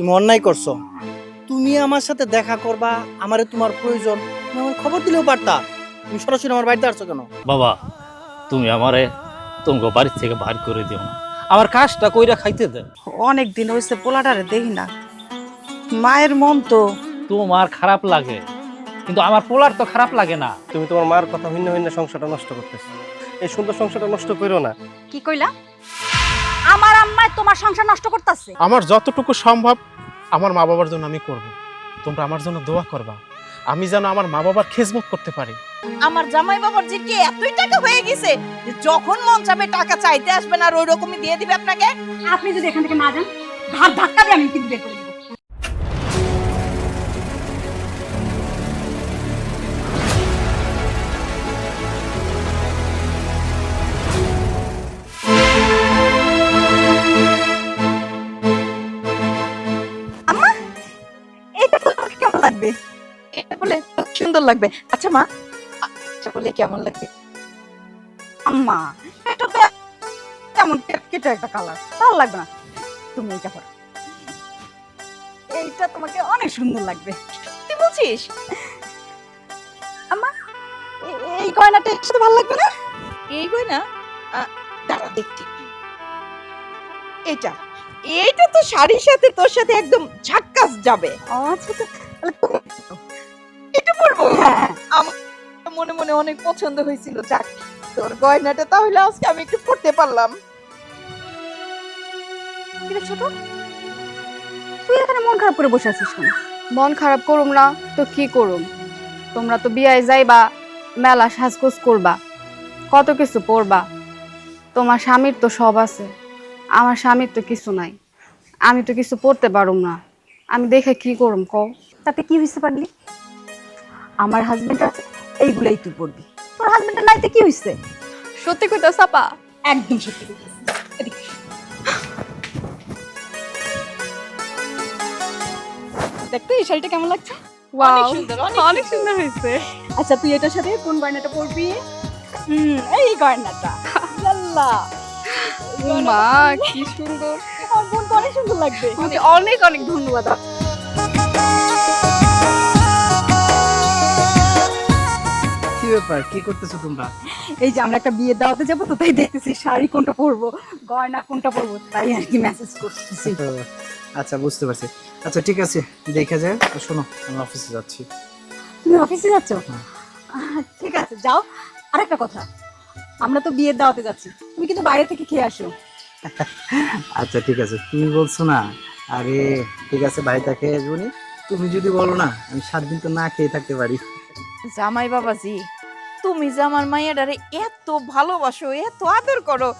তুমি অন্যায় করছো। তুমি আমার সাথে দেখা করবা, আমারে তোমার প্রয়োজন, তুমি আমার খবর দিলেও পারতা। তুমি সরাসরি আমার বাড়িতে আসছো কেন? বাবা, তুমি আমারে তোমার বাড়ি থেকে বাইর করে দিও না, আমার কাজটা কইরা খাইতে দে। অনেক দিন হয়েছে পোলাটারে দেখি না। মায়ের মন তো। তোমার খারাপ লাগে, কিন্তু আমার পোলার তো খারাপ লাগে না। তুমি তোমার মার কথা ভিন্ন ভিন্ন সংসারটা নষ্ট করতেছো। এই সুন্দর সংসারটা নষ্ট করো না। কি কইলা? আমার আম্মায় তোমার সংসার নষ্ট করতেছে? আমার যতটুকু সম্ভব আমার মা বাবার জন্য আমি করব। তোমরা আমার জন্য দোয়া করবা, আমি যেন আমার মা বাবার খেজমত করতে পারি। আমার জামাই বাবার যে কি এতই টাকা হয়ে গেছে যে যখন মন চাবে টাকা চাইতে আসবেন আর ওই রকমই দিয়ে দিবে আপনাকে। আপনি যদি এখান থেকে না যান, ঘাট ধাক্কা দিয়ে আমি কিন্তু বের করে দিব। এটা তোমাকে কেমন লাগবে? এটা বলে সুন্দর লাগবে। আচ্ছা মা, আচ্ছা বলে কেমন লাগবে? আম্মা, এটা তো কেমন কেটে একটা কালার, ভালো লাগবে না। তুমি এইটা পরো, এইটা তোমাকে অনেক সুন্দর লাগবে। তুই বলছিস? আম্মা, এই গয়নাটা একসাথে ভালো লাগবে না? এই গয়না দাঁড়া দেখছি। এটা এইটা তো শাড়ির সাথে তোর সাথে একদম ঝাক্কাস যাবে। আচ্ছা তো তাহলে এটা পরবো। হ্যাঁ, আমার মনে মনে অনেক পছন্দ হয়েছিল। যাক, তোর গয়নাটা তাহলে আজকে আমি একটু পরতে পারলাম। কিরে ছোট, তুই এখানে মন খারাপ করে বসে আছিস কেন? মন খারাপ করুম না তো কি করুম? তোমরা তো বিয়ায় যাইবা, মেলা সাজগোজ করবা, কত কিছু পড়বা। তোমার স্বামীর তো সব আছে, আমার স্বামীর তো কিছু নাই। আমি তো কিছু পড়তে পারুম না, আমি দেখে কি করুম কও? তাতে কি হইছে পারলি? আমার হাজবেন্ড আছে, এইগুলাই তুই পড়বি। তোর হাজবেন্ডের নাইতে কি হইছে? সত্যি কইতাছ আপা? একদম সত্যি বলছিস। এদিকে। দেখতো এই শাড়িটা কেমন লাগছে? ওয়াও, সুন্দর, অনেক সুন্দর হয়েছে। আচ্ছা তুই এটার সাথে কোন গয়নাটা পরবি? এই গয়নাটা। আল্লাহ, মা কি সুন্দর, আমার বোনকে অনেক সুন্দর লাগবে। তোমাকে অনেক অনেক ধন্যবাদ। কি ব্যাপার, কি করতেছো তোমরা? এই যে আমরা একটা বিয়ে দাওয়াতে যাবো তো, তাই দেখতেছি শাড়ি কোনটা পরবো, গয়না কোনটা পরবো, তাই আর কি মেসেজ করতেছি। আচ্ছা, বুঝতে পারছি। আচ্ছা ঠিক আছে, দেখা যায়। শোনো, আমি অফিসে যাচ্ছি। তুমি অফিসে যাচ্ছ? ঠিক আছে যাও। আরেকটা কথা, আমরা তো বিয়ের দাওয়াতে যাচ্ছি, তুমি কিন্তু বাইরে থেকে খেয়ে আসো। আচ্ছা ঠিক আছে, তুমি বলছো না। আরে ঠিক আছে, বাড়িতে খেয়ে আসবো নি। তুমি যদি বলো না, আমি 7 দিন তো না খেয়ে থাকতে পারি। জামাই বাবাজি, তুমি যে আমার মাইয়াডারে এত ভালোবাসো, এত আদর করো,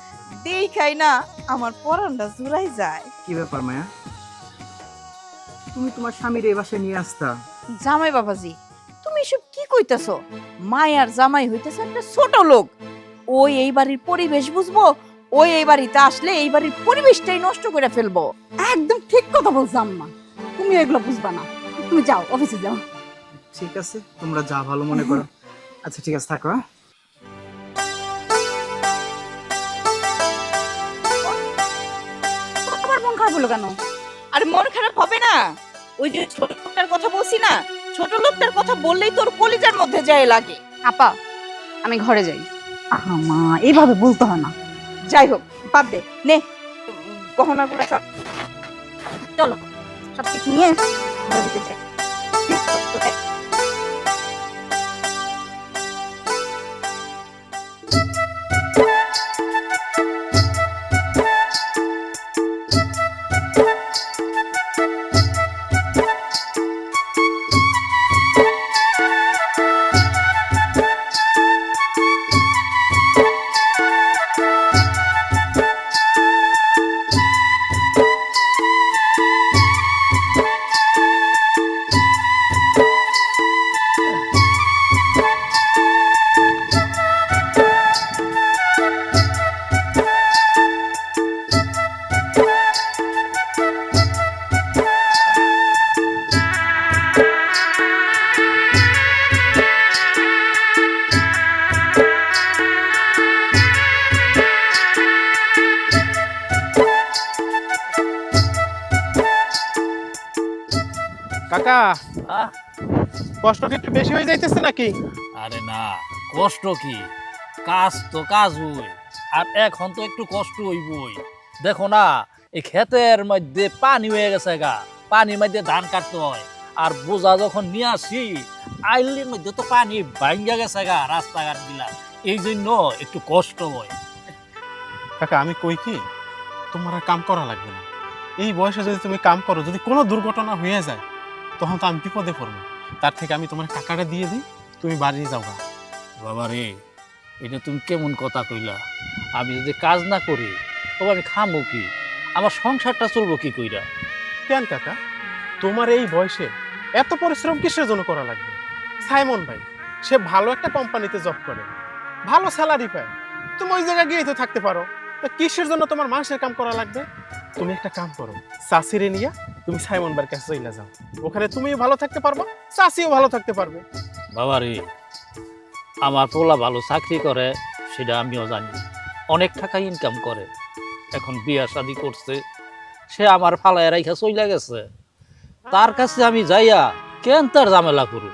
দেখাই না আমার পরানটা জুড়াই যায়। কি ব্যাপার মায়া, তুমি তোমার স্বামীর এই বাসায় নিয়ে আসতা? জামাই বাবাজি, তুমি এসব কি কইতাছো? মায়ার জামাই হইতেছে একটা ছোট লোক। ওই এই বাড়ির পরিবেশ বুঝবো, ওই এই বাড়িতে আসলে এই বাড়ির পরিবেশটাই নষ্ট করে ফেলবো। একদম ঠিক কথা বলছো আম্মা, তুমি এগুলো বুঝবা না। তুমি যাও, অফিসে যাও। ঠিক আছে, তোমরা যা ভালো মনে করো। আচ্ছা ঠিক আছে, থাকো। হ্যাঁ? তোমার মন খারাপ হলো কেন? আর মন খারাপ হবে না? ওই যে ছোট লোকটার কথা বলছি না, ছোট লোকটার কথা বললেই তোর কলিজার মধ্যে যায় লাগে। আপা, আমি ঘরে যাই। আহা মা, এইভাবে বলতে হয় না। যাই হোক, বাদ দে, নে গহনাগুলো সব। চলো সব কিছু নিয়ে বাড়িতে যাই। কাকা, আহ, কষ্ট কি একটু বেশি হয়ে যাইতেছে নাকি? আরে না, কষ্ট কি, কাজ তো কাজ হই, আর এখন তো একটু কষ্ট হইবই। দেখো না, এই ক্ষেতের মধ্যে পানি হয়ে গেছে গা, পানির মধ্যে ধান কাটতে হয়, আর বোঝা যখন নিয়ে আসি আইলির মধ্যে তো পানি ভাঙ্গা গেছে গা রাস্তাঘাট গুলা, এই জন্য একটু কষ্ট হয়। কাকা, আমি কই কি, তোমার আর কাম করা লাগবে না। এই বয়সে যদি তুমি কাম করো, যদি কোনো দুর্ঘটনা হয়ে যায়, তখন তো আমি বিপদে পড়বো। তার থেকে আমি তোমার টাকাটা দিয়ে দিই, তুমি বাড়ি যাওগা। বাবা রে, এটা তুমি কেমন কথা কইলা? আমি যদি কাজ না করি তবে আমি খামো কি? আমার সংসারটা চলবো কি কইরা? কেন কাকা, তোমার এই বয়সে এত পরিশ্রম কিসের জন্য করা লাগবে? সাইমন ভাই, সে ভালো একটা কোম্পানিতে জব করে, ভালো স্যালারি পায়, তুমি ওই জায়গায় গিয়ে তো থাকতে পারো। তা কিসের জন্য তোমার মাসের কাম করা লাগবে? তুমি একটা কাম করো, চাষিরে নিয়ে তুমি সাইমন ভাইয়ের কাছে চলে যাও, ওখানে তুমিও ভালো থাকতে পারবা, চাষিও ভালো থাকতে পারবে। বাবা রে, আমার পোলা ভালো চাকরি করে সেটা আমিও জানি, অনেক টাকা ইনকাম করে, এখন বিয়া শাদি করছে, সে আমার ফালায় রাইখা চইলা গেছে, তার কাছে আমি যাইয়া কেন তার ঝামেলা করু?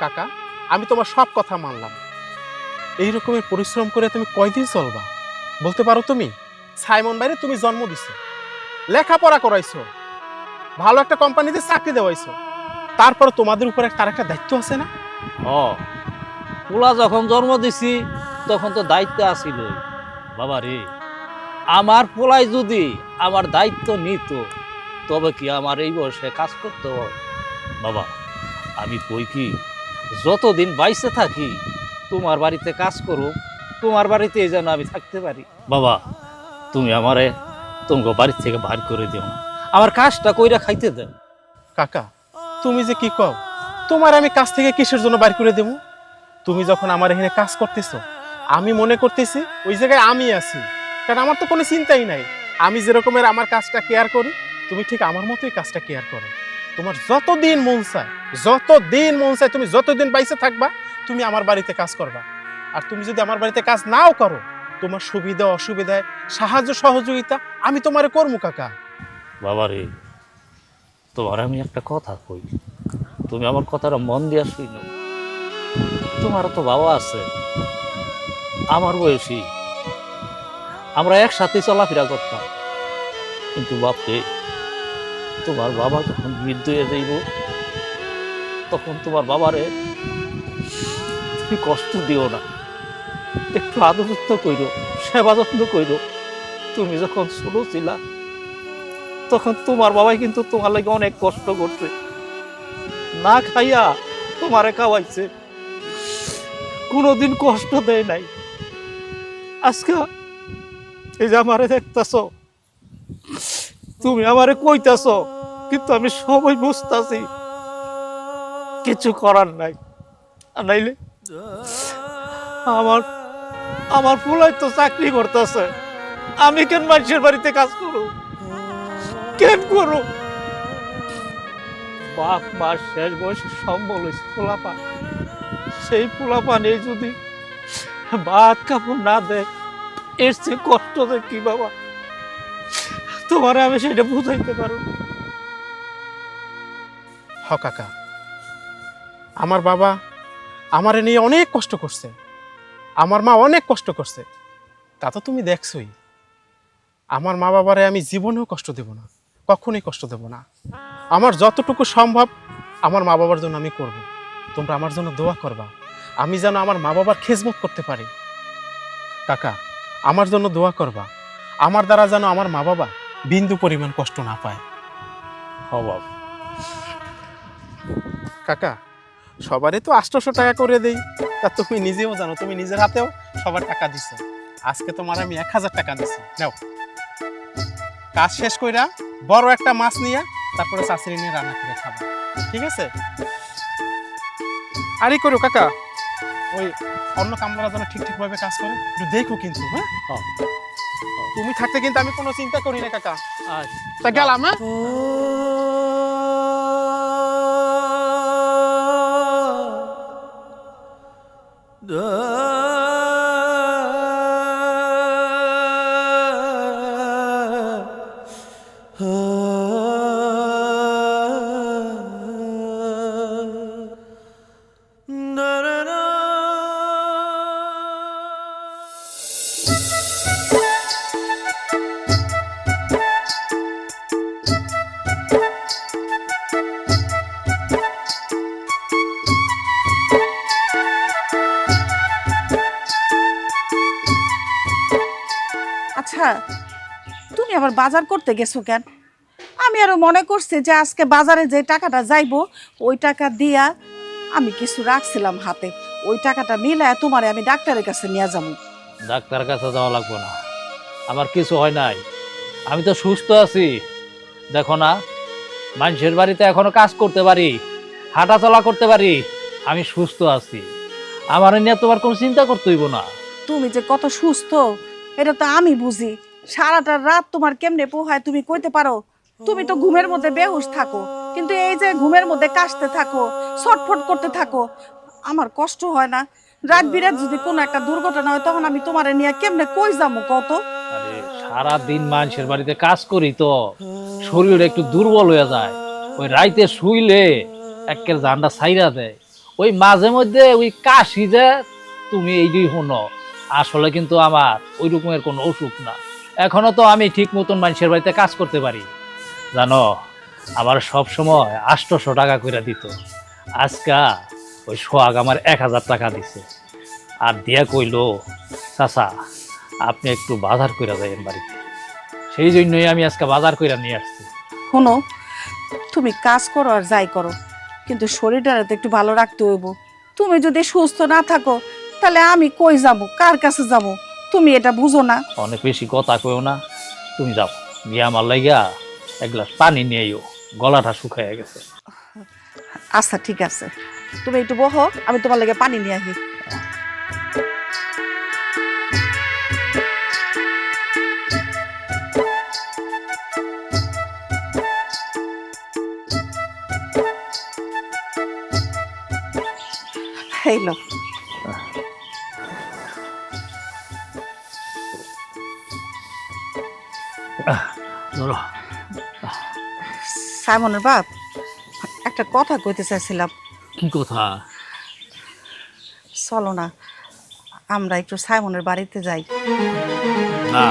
কাকা, আমি তোমার সব কথা মানলাম, এই রকমের পরিশ্রম করে তুমি কয়দিন চলবা বলতে পারো? তুমি সাইমন ভাইরে তুমি জন্ম দিছো, লেখাপড়া করাইছো, ভালো একটা কোম্পানিতে চাকরি দেওয়াইছো, তারপর তোমাদের উপরে তার একটা দায়িত্ব আছে না? ও, পোলা যখন জন্ম দিছি তখন তো দায়িত্ব আছিল। বাবা রে, আমার পোলাই যদি আমার দায়িত্ব নিত তবে কি আমার এই বয়সে কাজ করতে হয়? বাবা, আমি কই কি, যতদিন বাইসে থাকি তোমার বাড়িতে কাজ করো, তোমার বাড়িতে যেন আমি থাকতে পারি। বাবা, তুমি আমারে তোমার বাড়ি থেকে বাইর করে দিও না, আমার কাজটা কইরা খাইতে দাও। কাকা, তুমি যে কি কও, তোমার আমি কাজ থেকে কিসের জন্য বাইর করে দেবো? তুমি যখন আমার এখানে কাজ করতেছো, আমি মনে করতেছি ওই জায়গায় আমি আছি, কারণ আমার তো কোনো চিন্তাই নাই। আমি যেরকমের আমার কাজটা কেয়ার করি, তুমি ঠিক আমার মতোই কাজটা কেয়ার করো। তোমার যতদিন মন চায়, তুমি যতদিন বাইসে থাকবা, তুমি আমার বাড়িতে কাজ করবা। আর তুমি যদি আমার বাড়িতে কাজ নাও করো, তোমার সুবিধা অসুবিধায় সাহায্য সহযোগিতা আমি তোমারে করবো কাকা। বাবা রে, তোমার আমি একটা কথা কই, তুমি আমার কথাটা মন দিয়া শুনো। তোমার তো বাবা আছে, আমার বয়সী, আমরা একসাথে চলাফেরা করতাম, কিন্তু বাপরে, তোমার বাবা যখন বৃদ্ধ হয়ে যাইব তখন তোমার বাবারে তুমি কষ্ট দিও না, একটু আদর যত্ন কইরো, সেবা যত্ন কইরো। তুমি যখন ছোট ছিলা তখন তোমার বাবাই কিন্তু তোমার লাগে অনেক কষ্ট করছে, না খাইয়া তোমারে খাওয়াইছে, কোনোদিন কষ্ট দেয় নাই। আজকে এই যে আমারে দেখতেছ, তুমি আমারে কইতাছ, কিন্তু আমি সবাই বুঝতাছি কিছু করার নাই। আর নাইলে আমার আমার ফুলাই তো চাকরি করতেছে, আমি কেন মানুষের বাড়িতে কাজ করব? কেন করব? বাপ মার শেষ বয়সে সম্বল হয়েছে পোলাপান, সেই পোলাপানে যদি ভাত কাপড় না দেয়, এর চেয়ে কষ্ট দেয় কি বাবা? তোমারে আমি সেটা বুঝাইতে পারো না। হ কাকা, আমার বাবা আমারে নিয়ে অনেক কষ্ট করছে, আমার মা অনেক কষ্ট করছে, তা তো তুমি দেখছোই। আমার মা বাবারে আমি জীবনেও কষ্ট দেব না, কখনোই কষ্ট দেব না। আমার যতটুকু সম্ভব আমার মা বাবার জন্য আমি করব। তোমরা আমার জন্য দোয়া করবা, আমি যেন আমার মা বাবার খেজমত করতে পারি। কাকা, আমার জন্য দোয়া করবা, আমার দ্বারা যেন আমার মা বাবা বিন্দু পরিমাণ কষ্ট না পায়। অভাব কাকা, সবারই তো 800 টাকা করে দেই, তা তুমি নিজেও জানো, তুমি নিজের হাতেও সবার টাকা দিছো। আজকে তোমার আমি 1000 টাকা দিছি, নাও। কাজ শেষ কইরা বড় একটা মাছ নিয়ে তারপরে চাষিরি নিয়ে রান্না করে খাবো, ঠিক আছে? আরই করো কাকা, ওই অন্য কামলারা যেন ঠিকঠাক ভাবে কাজ করে একটু দেখো কিন্তু। হ্যাঁ, হ্যাঁ। তুমি থাকতে কিন্তু আমি কোনো চিন্তা করি না কাকা। আচ্ছা। তা গেলাম, হ্যাঁ? আবার বাজার করতে গেছো কেন? আমি আরো মনে করছি যে আজকে বাজারে যে টাকাটা যাইবো ওই টাকা দিয়া আমি কিছু রাখছিলাম হাতে, ওই টাকাটা মিলায় তোমারে আমি ডাক্তারের কাছে নিয়ে যাবো। ডাক্তারের কাছে যাওয়া লাগবে না, আমার কিছু হয় নাই, আমি তো সুস্থ আছি। দেখো না, মানুষের বাড়িতে এখনো কাজ করতে পারি, হাঁটা চলা করতে পারি, আমি সুস্থ আছি। আমার নিয়ে তোমার কোনো চিন্তা করতে হইব না। তুমি যে কত সুস্থ এটা তো আমি বুঝি। সারাটা রাত তোমার কেমনে পোহায় তুমি কইতে পারো? তুমি তো ঘুমের মধ্যে বেহুশ থাকো, কিন্তু এই যে ঘুমের মধ্যে কাশতে থাকো, ছটফট করতে থাকো, আমার কষ্ট হয় না? রাত বিরাত যদি কোনো একটা দুর্ঘটনা হয় তখন আমি তোমারে নিয়ে কেমনে কই যাবো কত? আরে সারাদিন মানুষের বাড়িতে কাজ করি তো শরীর একটু দুর্বল হয়ে যায়, ওই রাইতে শুইলে একের জানটা ছাইরা দেয়, ওই মাঝে মধ্যে ওই কাশি যে তুমি এই যে শোনো, আসলে কিন্তু আমার ওই রকমের কোনো অসুখ না। এখনো তো আমি ঠিক মতন মানুষের বাড়িতে কাজ করতে পারি। জানো, আমার সব সময় 800 টাকা করে দিত, আজকা ওই সোহাগ আমার 1000 টাকা দিছে, আর দিয়া কইলো চাচা আপনি একটু বাজার করে যাবেন বাড়িতে, সেই জন্যই আমি আজকে বাজার করে নিয়ে আসছি। শোনো, তুমি কাজ করো আর যাই করো, কিন্তু শরীরটা তো একটু ভালো রাখতে হইব। তুমি যদি সুস্থ না থাকো তাহলে আমি কই যাব, কার কাছে যাব? তুমি এটা বুঝো না? অনেক বেশি কথা কইও না, তুমি যাও গিয়ে আমার লাগিয়া এক গ্লাস পানি নিয়ে আইও, গলাটা শুকাইয়া গেছে। আচ্ছা ঠিক আছে, তুমি একটু বহো, আমি তোমার লাগে পানি নিয়ে আসি। এই লো। ধরো। সাইমনের বাপ, একটা কথা কইতে চাইছিলাম। কি কথা? চলো না আমরা একটু সাইমনের বাড়িতে যাই। না,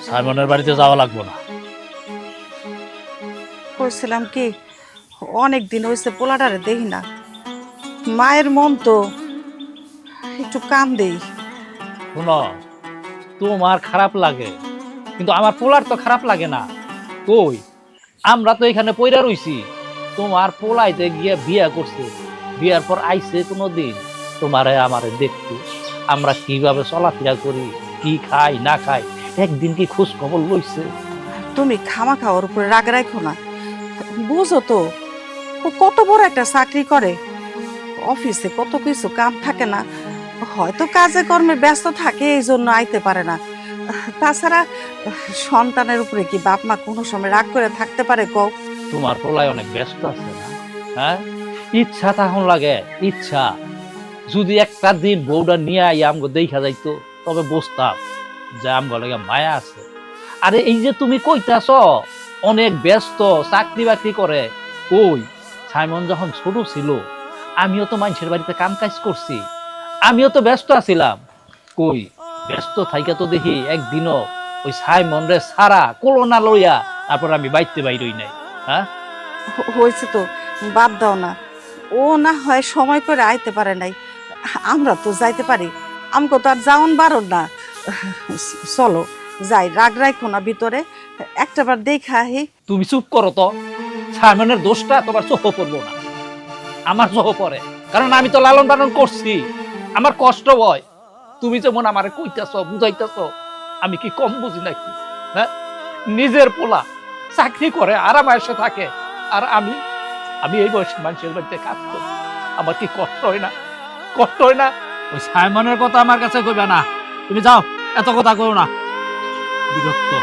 সাইমনের বাড়িতে যাওয়া লাগবে না। কইছিলাম কি, অনেক দিন হয়েছে পোলাটারে দেখি না, মায়ের মন তো একটু কাম দেই। শোনো, তোমার খারাপ লাগে, কিন্তু আমার পোলার তো খারাপ লাগে না। কই, আমরা তো এখানে পয়রা রইছি, তোমার পোলাইতে গিয়ে বিয়া করছে, বিয়ার পর আইছে কোনো দিন তোমারে আমারে দেখতে, আমরা কিভাবে চলাফেরা করি, কি খাই না খাই, একদিন কি খোঁজ খবর লইছে? তুমি খামা খাওয়ার উপরে রাগ রাখো না, বুঝো তো ও কত বড় একটা চাকরি করে, অফিসে কত কিছু কাম থাকে না, হয়তো কাজে কর্মে ব্যস্ত থাকে এই জন্য আইতে পারে না। তাছাড়া সন্তানের উপরে কি বাপ মা কোনো সময় রাগ করে থাকতে পারে কও? তোমার পোলায় অনেক ব্যস্ত আছে না? হ্যাঁ, ইচ্ছা তখন লাগে, ইচ্ছা যদি একটা দিন বউটা নিয়ে আই আমগো দেখা যাইতো, তবে বুঝতাম যে আমগো লাগে মায়া আছে। আরে এই যে তুমি কইতাছ অনেক ব্যস্ত, চাকরি বাকরি করে, কই সাইমন যখন ছোট ছিল আমিও তো মানুষের বাড়িতে কাম কাজ করছি, আমিও তো ব্যস্ত আছিলাম। কই ব্যস্ত থাইকা তো দেখি একদিনও ওই সাইমন রে সারা কোলোনা লইয়া তারপর আমি বাইতে বাইরই নাই। হ্যাঁ, হয়েছে তো, বাদ দাও না, ও না হয় সময় করে আইতে পারে নাই, আমরা তো যাইতে পারি, আমগো তো আর যাওন বারণ না। চলো যাই, রাগ রাখো না ভিতরে, একটাবার দেখা আহি। তুমি চুপ করো তো, সাইমনের দোষটা তোমার চোখে পড়বো না, আমার চোখে পড়ে, কারণ আমি তো লালন পালন করছি, আমার কষ্ট হয়। তুমি যেমন আমারে কইতাছ বুঝাইতাছ, আমি কি কম বুঝি নাকি? হ্যাঁ, নিজের পোলা চাকরি করে আরাম আয়েশে থাকে, আর আমি আমি এই বয়সে মানুষের বাড়িতে কাজ করি, আমার কি কষ্ট হয় না? কষ্ট হয় না? ওই সাইমনের কথা আমার কাছে কইবে না, তুমি যাও, এত কথা কইও না, বিরক্ত।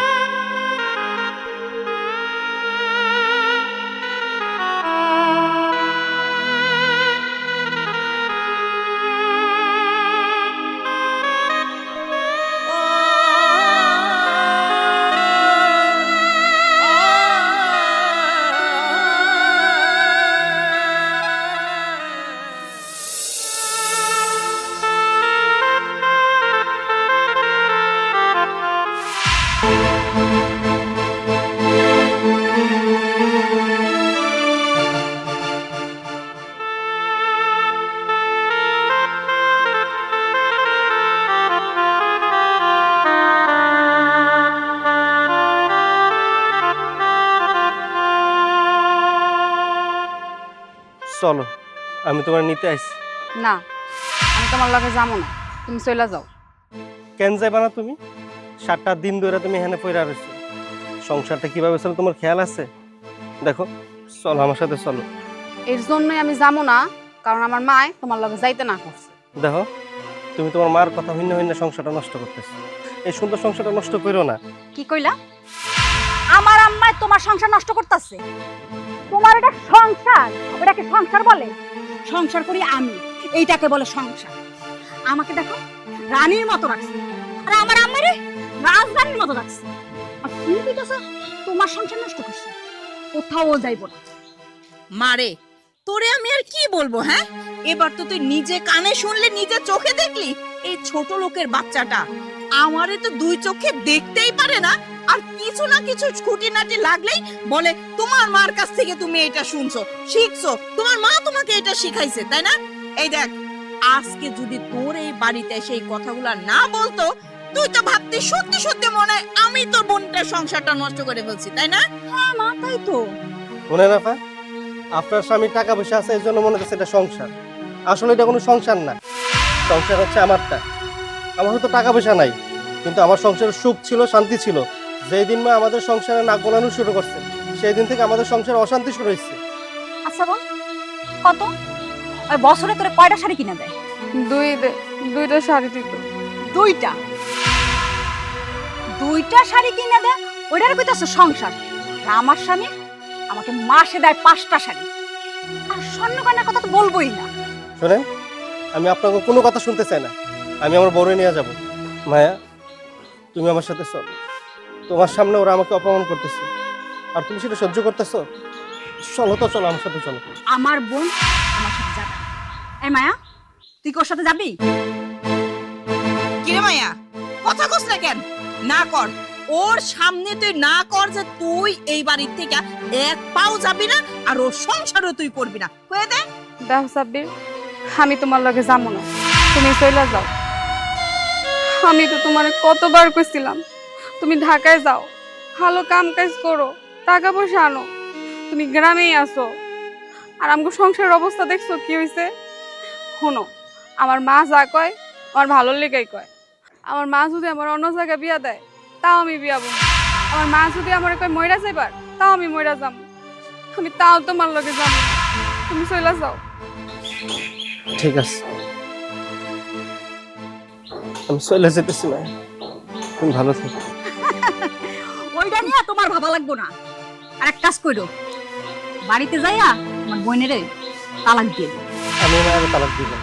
চলো, আমি তোমার নিতে আইছি। না, আমি তোমার লগে যাবো না, তুমি চলে যাও। কেন যাইবা না তুমি? 7টা দিন ধরে তুমি এখানে পড়ে রয়েছো, সংসারটা কিভাবে চলে তোমার খেয়াল আছে? দেখো, চলো আমার সাথে চলো। এর জন্যই আমি যাবো না, কারণ আমার মায় তোমার লগে যাইতে না করছে। দেখো, তুমি তোমার মার কথা ভিন্ন ভিন্ন সংসারটা নষ্ট করতেছো। এই সুন্দর সংসারটা নষ্ট করো না। কি কইলা? আমার আম্মায় তোমার সংসার নষ্ট করতেছে? তোমার এটা সংসার? ওটাকে সংসার বলে? সংসার করি আমি, এইটাকে বলে সংসার। আমাকে দেখো রানীর মতো রাখছে, আর আমার আম্মারে রাজরানীর মতো রাখছে। আর তুমি কইতাছো তোমার সংসার নষ্ট করছে? কোথাও যাইব না। মারে, তোরে আমি আর কি বলবো? হ্যাঁ, এবার তো তুই নিজে কানে শুনলে, নিজে চোখে দেখলি। এই ছোট লোকের বাচ্চাটা আমারে তো 2 চোখে দেখতেই পারে না, আর কিছু না কিছু খুঁটিনাটি লাগলেই বলে তোমার মার কাছ থেকে তুমি এটা শুনছো, শিখছো, তোমার মা তোমাকে এটা শিখাইছে, তাই না? এই দেখ, আজকে যদি তোর এই বাড়িতে সেই কথাগুলো না বলতো, তুই তো ভাবতি সত্যি সত্যি মনে হয় আমি তোর বোনটার সংসারটা নষ্ট করে ফেলছি, তাই না? হ্যাঁ মা, তাই তো। মনে না পা, আপনার স্বামী টাকা পয়সা আছে এই জন্য মনে হচ্ছে এটা সংসার। আসলে এটা কোনো সংসার না, সংসার হচ্ছে আমারটা। আমার হয়তো টাকা পয়সা নাই, কিন্তু আমার সংসারের সুখ ছিল, শান্তি ছিল। যেই দিন মা আমাদের সংসারে নাক গলানো শুরু করছে, সেই দিন থেকে আমাদের সংসারে অশান্তি শুরু হয়েছে। আচ্ছা বোন, কত ওই বছরে তোরে কয়টা শাড়ি কিনে দেয়? দুইটা শাড়ি দিত। দুইটা? দুইটা শাড়ি কিনে দেয়, ওইটার কইতাছে সংসার? আর আমার স্বামী আমাকে মাসে দেয় 5টা শাড়ি, আর স্বর্ণ গয়নার কথা তো বলবোই না। শোনেন, আমি আপনাকে কোনো কথা শুনতে চাই না, আমি আমার বড় নিয়ে যাব। মায়া, তুমি আমার সাথে চলো। তোমার সামনে ওরা আমাকে অপমান করতেছে, আর তুমি সেটা সহ্য করতেছো। চলো তো, চলো আমার সাথে চলো। আমার বোন আমার সাথে যাবে। এই মায়া, তুই কি ওর সাথে যাবি? কিরে মায়া, কথা কস না কেন? না কর, ওর সামনে তুই না কর যে তুই এই বাড়ির থেকে 1 পাও যাবি না, আর ওর সংসারও তুই করবি না। কয়ে দে। দেখো সাব্বির, আমি তোমার লগে যাবো না, তুমি চলে যাও। আমি তো তোমারে কতবার কইছিলাম তুমি ঢাকায় যাও, ভালো কাম কাজ করো, টাকা পয়সা আনো। তুমি গ্রামেই আসো, আর আমাকে সংসারের অবস্থা দেখছো কি হয়েছে। শোনো, আমার মা যা কয় আমার ভালো লেগেই কয়। আমার মা যদি আমার অন্য জায়গায় বিয়া দেয়, তাও আমি বিয়া বলবো। আমার মা যদি আমার কয় মইরা যাইবার, তাও আমি মইরা যাবো। আমি তাও তোমার লগে যাবো না, তুমি চলে যাও। ঠিক আছে, আমি চলে যেতেছি। মায়া, তুমি ভালো থেকো। ওইটা নিয়ে তোমার ভাবা লাগবো না। আর এক কাজ করো, বাড়িতে যাইয়া আমার বোনেরে তালাক দিয়ে দিও। আমি মায়ের তালাক দিব না।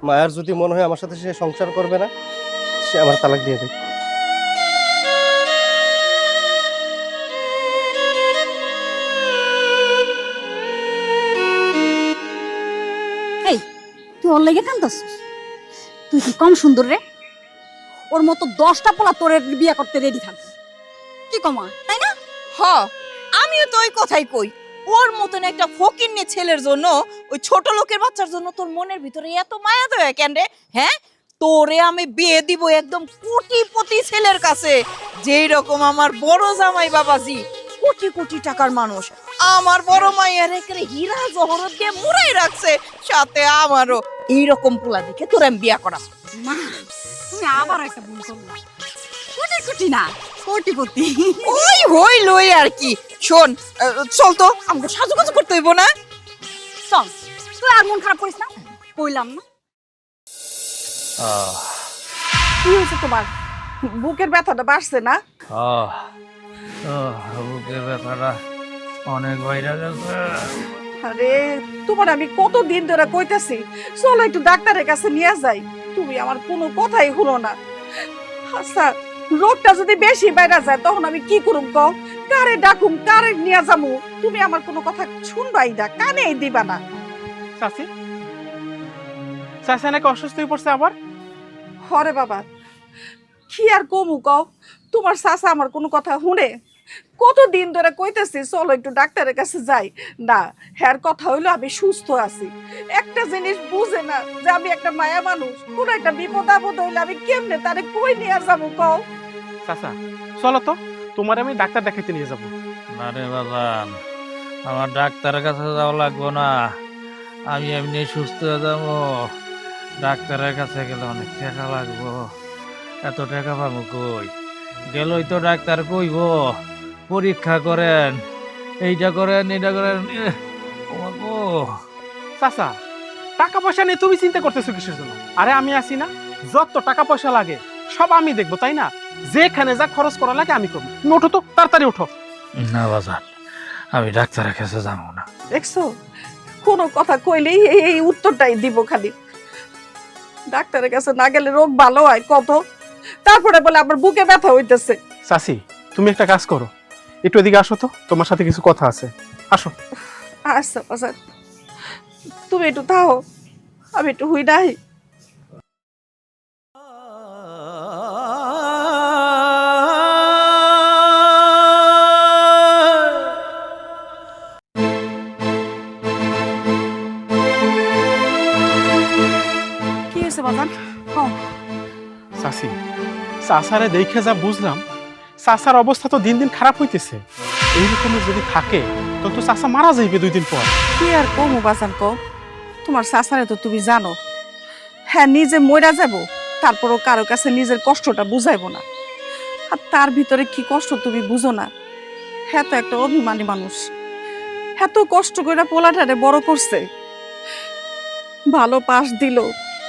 মায়ার যদি মনে হয় আমার সাথে সে সংসার করবে না, সে আমার তালাক দিয়ে দেবে। এই, তুই ওর লেগে কান্দছিস? তুই কি কম সুন্দর রে? ওর মতো 10টা পোলা তোর বিয়ে করতে রেডি থাক। কি কমা, তাই না? হ, আমিও তো ওই কথাই কই। ওর মতন একটা ফকিন্নি ছেলের জন্য, ওই ছোট লোকের বাচ্চার জন্য তোর মনের ভিতরে এত মায়া দয়া কেন রে? হ্যাঁ, তোরে আমি বিয়ে দিব একদম কোটিপতি ছেলের কাছে, যেই রকম আমার বড় জামাই বাবাজি, কোটি কোটি টাকার মানুষ। আমার বড় মাইয়ার একেবারে হীরা জহরত দিয়ে মুড়াই রাখছে, সাথে আমারও এইরকম পোলা দেখে তোর আমি বিয়া করাম। মা, তুমি আবার একটা ভুল করলা। কোটি কোটি না, কোটিপতি। ওই হই লই আর কি। শোন, চল তো, আমাকে সাজুগুজু করতে হইব না? চল, তুই আর মন খারাপ করিস না, কইলাম না। কি হয়েছে তোমার? বুকের ব্যথাটা বাড়ছে না? বুকের ব্যথাটা অনেক বাইরে গেছে। আরে, তোমার আমি কতদিন ধরে কইতাছি চলো একটু ডাক্তারের কাছে নিয়ে যাই, তুমি আমার কোনো কথাই শুনো না। আচ্ছা, রোগটা যদি বেশি বাইরে যায় তখন আমি কি করুম কও? কারে ডাকুম, কারে নিয়ে যাবো? তুমি আমার কোনো কথা শুনবাই না, কানেই দিবা না। চাচি, চাচা নাকি অসুস্থ হয়ে পড়ছে আবার? হরে বাবা, কি আর কমু কও? তোমার চাচা আমার কোনো কথা শুনে? কতদিন ধরে কইতেছি চলো একটু ডাক্তারের কাছে যাই, না হ্যার কথা হইলো আমি সুস্থ আছি। একটা জিনিস বুঝে না যে আমি একটা মায়া মানুষ, কোনো একটা বিপদ আপদ হইলে আমি কেমনে তারে কই নিয়ে যাবো কও? চাচা চলো তো, তোমার আমি ডাক্তার দেখাইতে নিয়ে যাবো। না রে বাজান, আমার ডাক্তারের কাছে যাওয়া লাগবো না, আমি এমনি সুস্থ হয়ে যাবো। ডাক্তারের কাছে গেলে অনেক টাকা লাগবো, এত টাকা পাবো কই? গেলই তো ডাক্তার কইব পরীক্ষা করেন, এইটা করেন এটা করেন। ও গো, চাচা, টাকা পয়সা নিয়ে তুমি চিন্তা করতেছো কিসের জন্য? আরে আমি আছি না, যত টাকা পয়সা লাগে সব আমি দেখবো, তাই না? যেখানে যা খরচ করা লাগে আমি করবো। তুমি ওঠো তো, তাড়াতাড়ি ওঠো। না বাজান, আমি ডাক্তারের কাছে যাবো না। দেখছো, কোনো কথা কইলেই এই উত্তরটাই দিব খালি। ডাক্তারের কাছে না গেলে রোগ ভালো হয় কত, তারপরে বলে আমার বুকে ব্যথা হইতেছে। চাচি, তুমি একটা কাজ করো, একটু এদিকে আসো তো, তোমার সাথে কিছু কথা আছে, আসো। আচ্ছা বাজার, তুমি একটু থাও, আমি একটু হুই নাই। কি হয়েছে বাজার? চাচি, চাচারে দেখে যা বুঝলাম, চাচার অবস্থা তো দিন দিন খারাপ হইতেছে। এইরকমের যদি থাকে তখন তো চাচা মারা যাইবে 2 দিন পর। কি আর কমু বাজান কও, তোমার শাশারে তো তুমি জানো, হ্যাঁ নিজে মইরা যাব, তারপরও কারো কাছে নিজের কষ্টটা বুঝাইবো না। আর তার ভিতরে কি কষ্ট তুমি বুঝো না? হ্যাঁ তো একটা অভিমানী মানুষ, এত কষ্ট করে পোলাটারে বড় করছে, ভালো পাস দিল,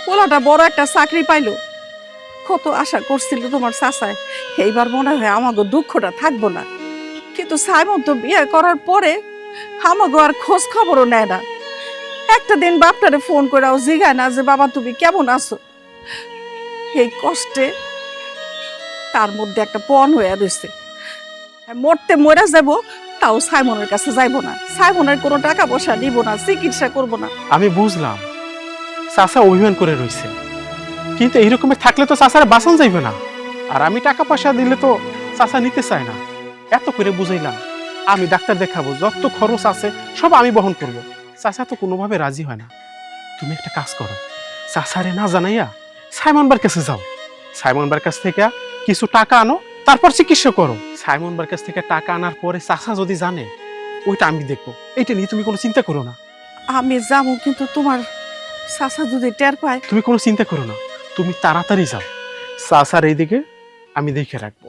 পোলাটা বড় একটা চাকরি পাইলো, কত আশা করছিল তোমার চাচায় এইবার মনে হয় আমাকে দুঃখটা থাকবো না। কিন্তু সাইমন তো বিয়ে করার পরে আমাকে আর খোঁজ খবরও নেয় না। একটা দিন বাপটারে ফোন করেও জিগায় না যে বাবা তুমি কেমন আছো। এই কষ্টে তার মধ্যে একটা পণ হয়ে রয়েছে, মরতে মরে যাব তাও সাইমনের কাছে যাইব না, সাইমনের কোনো টাকা পয়সা দিব না, চিকিৎসা করব না। আমি বুঝলাম চাচা অভিমান করে রইছে, কিন্তু এইরকমের থাকলে তো চাচারে বাঁচান যাইবে না। আর আমি টাকা পয়সা দিলে তো চাচা নিতে চায় না। এত করে বুঝাইলাম, আমি ডাক্তার দেখাবো, যত খরচ আছে সব আমি বহন করব। চাচা তো কোনোভাবে রাজি হয় না। তুমি একটা কাজ করো, চাচারে না জানাইয়া সাইমন বার কাছে যাও, সাইমন বার কাছ থেকে কিছু টাকা আনো, তারপর চিকিৎসা করো। সাইমন বার কাছ থেকে টাকা আনার পরে চাচা যদি জানে, ওইটা আমি দেখবো। এইটা নিয়ে তুমি কোনো চিন্তা করো না। আমি যাবো, কিন্তু তোমার চাচা যদি টের পায়। তুমি কোনো চিন্তা করো না, তুমি তাড়াতাড়ি যাও, চাচার এইদিকে আমি দেখে রাখবো।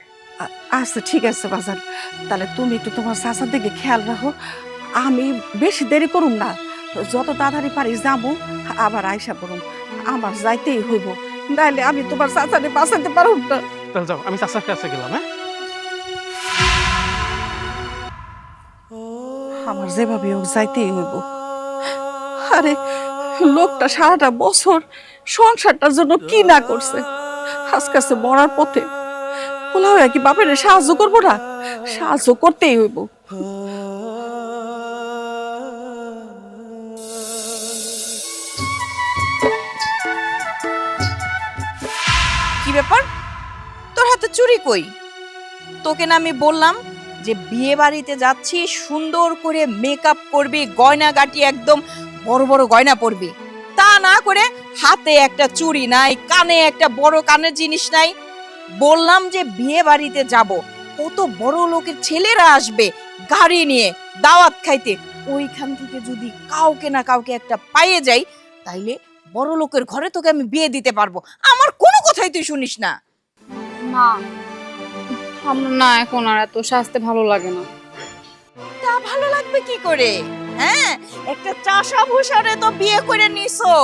আচ্ছা ঠিক আছে বাজার, তাহলে তুমি একটু তোমার চাচার দিকে খেয়াল রাখো। আমি বেশি দেরি করুম না, যত তাড়াতাড়ি পারি যাবো, আবার আইসা পড়ুম। আমার যাইতেই হইব, নাইলে আমি তোমার চাচারে বাঁচাতে পারব না। তাহলে যাও, আমি চাচার কাছে গেলাম। হ্যাঁ, আমার যেভাবে হোক যাইতেই হইব। আরে লোকটা সারাটা বছর সংসারটার জন্য কি না করছে, আজকে আজকে মরার পথে বলা হয় কি বাপের সাহায্য করবো না? সাহায্য করতেই হইব। কি ব্যাপার, তোর হাতে চুরি কই? তোকে না আমি বললাম যে বিয়ে বাড়িতে যাচ্ছি, সুন্দর করে মেকআপ করবি, গয়না গাটি একদম বড় বড় গয়না পরবি, তা না করে হাতে একটা চুড়ি নাই, কানে একটা বড় কানের জিনিস নাই। বললাম যে বিয়ে বাড়িতে যাব, কত বড় লোকের ছেলেরা আসবে গাড়ি নিয়ে দাওয়াত খাইতে, ওইখান থেকে যদি কাউকে না কাউকে একটা পাইয়ে যাই, তাইলে বড় লোকের ঘরে তোকে আমি বিয়ে দিতে পারবো। আমার কোনো কথাই তুই শুনিস না। না, আমার না এখন আর এত সাজতে ভালো লাগে না। তা ভালো লাগবে কি করে? হ্যাঁ, একটা চাষা ভুষারে তো বিয়ে করে নিছো,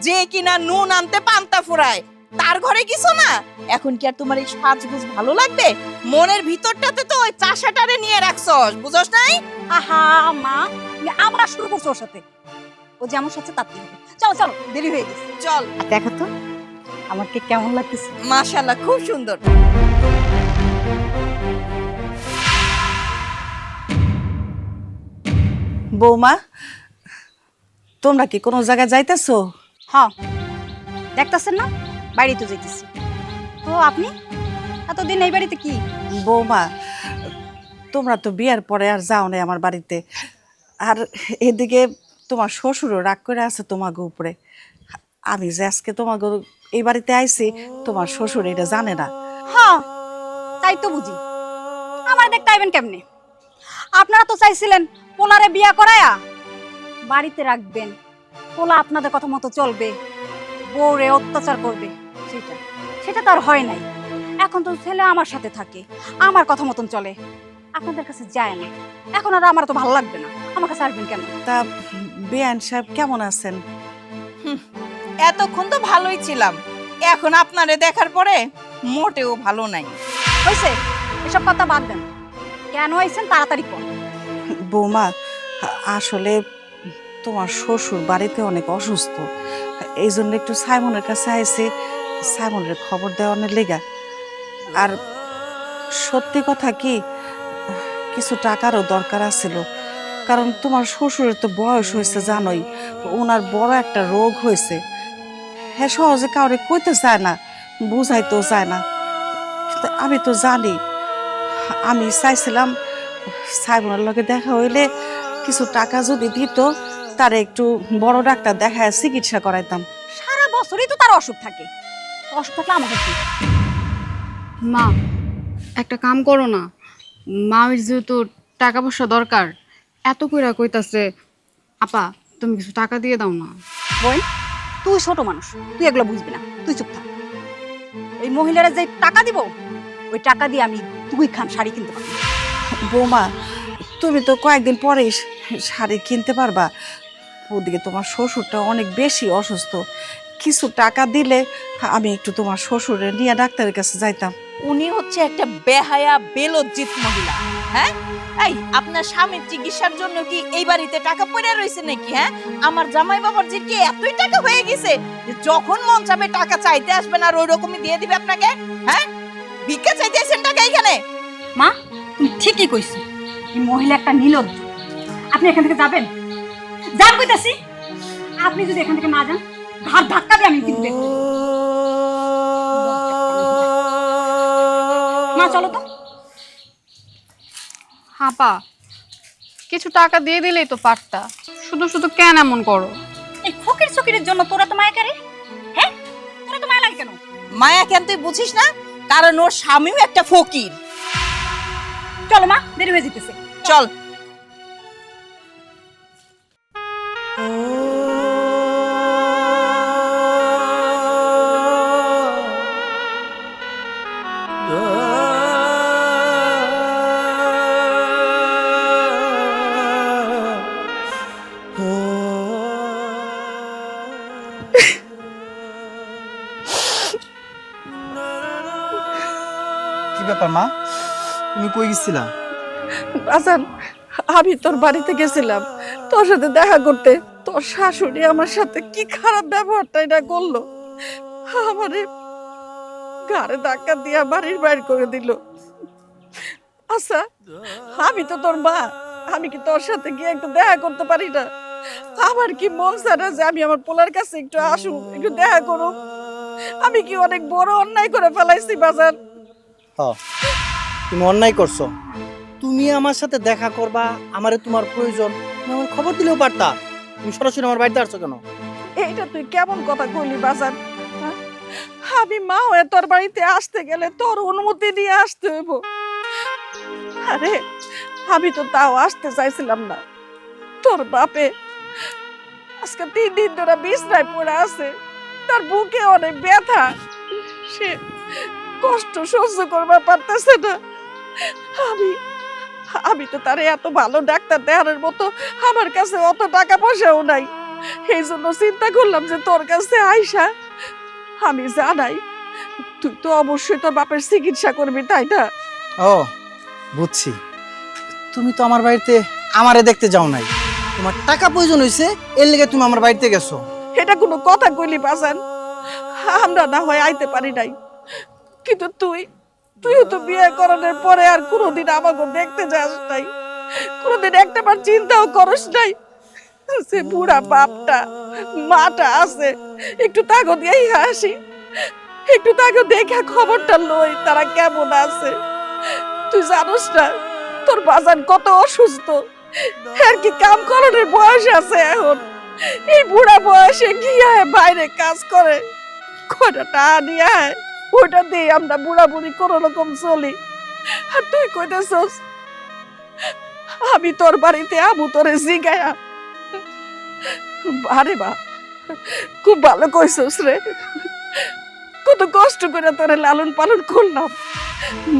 যে কিনা নুন আনতে পান্তা ফুরায়, তার ঘরে কিছু না। এখন কি আর তোমার এই সাজগুজ ভালো লাগবে? মনের ভিতরটাতে তো ওই চাষাটারে নিয়ে রাখছস, বুঝছস নাই? আহা মা, তুমি আবার শুরু করছো ওর সাথে। ও যেমন সাথে তাতে হবে। চলো চলো, দেরি হয়ে গেছে। চল। আর দেখো তো আমাকে কেমন লাগতেছে। মাশাআল্লাহ, খুব সুন্দর। বৌমা, তোমরা কি কোনো জায়গায় যাইতেছো? হ্যাঁ, দেখতেছেন না বাইরে তো যাইতেছি। তো আপনি এতদিন এই বাড়িতে কি? বৌমা, তোমরা তো বিয়ের পরে আর যাও না আমার বাড়িতে, আর এদিকে তোমার শ্বশুরও রাগ করে আছে তোমাকে উপরে। আমি যে আজকে তোমাকে এই বাড়িতে আইছি, তোমার শ্বশুর এটা জানে না। হ্যাঁ, তাই তো বুঝি। আমার দেখতে আইবেন কেমনে? আপনারা তো চাইছিলেন পোলারে বিয়া করায়া বাড়িতে রাখবেন, পোলা আপনাদের কথা মতো চলবে, বউরে অত্যাচার করবে, সেটা সেটা তো আর হয় নাই। এখন তো ছেলে আমার সাথে থাকে, আমার কথা মতন চলে, আপনাদের কাছে যায় না। এখন আর আমার তো ভালো লাগবে না, আমার কাছে আসবেন কেন? তা বেআইন সাহেব কেমন আছেন? এতক্ষণ তো ভালোই ছিলাম, এখন আপনারে দেখার পরে মোটেও ভালো নাই। হয়েছে, এসব কথা বাদ দেন। কেন আইছেন তাড়াতাড়ি কোন। বৌমা, আসলে তোমার শ্বশুর বাড়িতে অনেক অসুস্থ, এই জন্য একটু সাইমনের কাছে আইসি, সাইমনের খবর দেওয়ানোর লেগা। আর সত্যি কথা কি, কিছু টাকারও দরকার আছিল, কারণ তোমার শ্বশুরের তো বয়স হয়েছে জানোই, ওনার বড় একটা রোগ হয়েছে। হ্যাঁ, সহজে কাউরে কইতে চায় না, বুঝাইতেও চায় না, কিন্তু আমি তো জানি। আমি চাইছিলাম সাইমনের লগে দেখা হইলে কিছু টাকা যদি দিত, তারে একটু বড় ডাক্তার দেখায় চিকিৎসা করাইতাম। সারা বছরই তো তার অসুখ থাকে, অসুখ থাকলে আমাকে কি? মা, একটা কাম করো না। মায়ের যেহেতু টাকা পয়সা দরকার, এত কইরা কইতাছে, আপা তুমি কিছু টাকা দিয়ে দাও না। বোন, তুই ছোট মানুষ, তুই এগুলো বুঝবি না, তুই চুপ থাক। এই মহিলারা যে টাকা দিব, ওই টাকা দিয়ে আমি 2 খান শাড়ি কিনতে পারবো। বৌমা, তুমি তো কয়েকদিন পরেই শাড়ি কিনতে পারবা। ওদিকে তোমার শ্বশুরটা অনেক বেশি অসুস্থ, কিছু টাকা দিলে আমি একটু তোমার শ্বশুরে নিয়ে ডাক্তারের কাছে যাইতাম। উনি হচ্ছে একটা বেহায়া বেলজ্জিত মহিলা। হ্যাঁ, এই আপনার স্বামীর চিকিৎসার জন্য কি এই বাড়িতে টাকা পড়ে রয়েছে নাকি? হ্যাঁ, আমার জামাই বাবার জি কি এতই টাকা হয়ে গেছে যে যখন মন চাবে টাকা চাইতে আসবেন আর ওই রকমই দিয়ে দিবে আপনাকে? হ্যাঁ, ভিক্ষা চাইতে আসেন টাকা এখানে? মা, তুমি ঠিকই কইছো, এই মহিলা একটা নির্লজ্জ। আপনি এখান থেকে যাবেন, যান কইতাছি। আপনি যদি এখান থেকে না যান, ঘাড় ধাক্কা দিয়ে আমি কিন্তু বের করে দেব। মা চলো তো। আপা, কিছু টাকা দিয়ে দিলেই তো পারতা, শুধু শুধু কেন এমন করো? এই ফকির চকিরের জন্য তোরা তো মায়া করে? হ্যাঁ, তোরা তো মায়া লাগে কেন? মায়া কেন তুই বুঝিস না? কারণ ওর স্বামীও একটা ফকির। চলো মা, দেরি হয়ে যেতেছে। চল। কি ব্যাপার মা, তুমি কই গেছিলা? আচ্ছা, আমি তোর বাড়িতে গেছিলাম তোর সাথে দেখা করতে। তোর শাশুড়ি আমার সাথে কি খারাপ ব্যবহারটাই না করলো, আমারে ঘাড়ে ধাক্কা দিয়া বাড়ির বাইর করে দিল। আচ্ছা, আমি তো তোর মা, আমি কি তোর সাথে গিয়ে একটু দেখা করতে পারি না? আমার কি মন চায় না যে আমি আমার পোলার কাছে একটু আসুক, একটু দেখা করুক? আমি কি অনেক বড় অন্যায় করে ফেলাইছি বাজার? তুমি অন্যায় করছো। তুমি আমার সাথে দেখা করবা, আমারে তোমার প্রয়োজন, তুমি আমার খবর দিলেও পারতা। তুমি সরাসরি আমার বাড়িতে আসছো কেন? এইটা তুই কেমন কথা কইলি বাজার? হ্যাঁ? আমি মা হয়ে তোর বাড়িতে আসতে গেলে তোর অনুমতি নিয়ে আসতে হইব। আরে আমি তো তাও আসতে চাইছিলাম না। তোর বাপে আজকে 3 দিন ধরে বিছনায় পড়ে আছে, তার বুকে অনেক ব্যথা, সে কষ্ট সহ্য করবার পারতেছে না। আমি আমি তো তারে এত ভালো ডাক্তার দেখানোর মতো আমার কাছে অত টাকা পয়সাও নাই। এই জন্য চিন্তা করলাম যে তোর কাছে আইসা আমি জানাই, তুই তো অবশ্যই তোর বাপের চিকিৎসা করবি, তাই না? ও বুঝছি, তুমি তো আমার বাড়িতে আমারে দেখতে যাও নাই, তোমার টাকা প্রয়োজন হয়েছে, এর লেগে তুমি আমার বাড়িতে গেছো। এটা কোনো কথা কইলি বাজান? আমরা না হয় আইতে পারি নাই, কিন্তু তুইও তো বিয়ে করানোর পরে আর কোনোদিন আমাকে দেখতে যাস নাই, কোনোদিন একটাবার চিন্তাও করস নাই সে বুড়া বাপটা মাটা আছে, একটু তাগো দিয়েই হাসি, একটু তাগো দেখা খবরটা লই তারা কেমন আছে। তুই জানোস না তোর বাজান কত অসুস্থ, আর কি কাম করানোর বয়স আছে এখন? এই বুড়া বয়সে গিয়ে বাইরে কাজ করে, কয়টা টাকা নিয়ে ওইটা দিয়ে আমরা বুড়া বুড়ি কোনো রকম চলি। আর তুই কইতেছস আমি তোর বাড়িতে আবু তোরে জিগায়া আরে বা খুব ভালো কইছস রে, কত কষ্ট করে তোরে লালন পালন করলাম,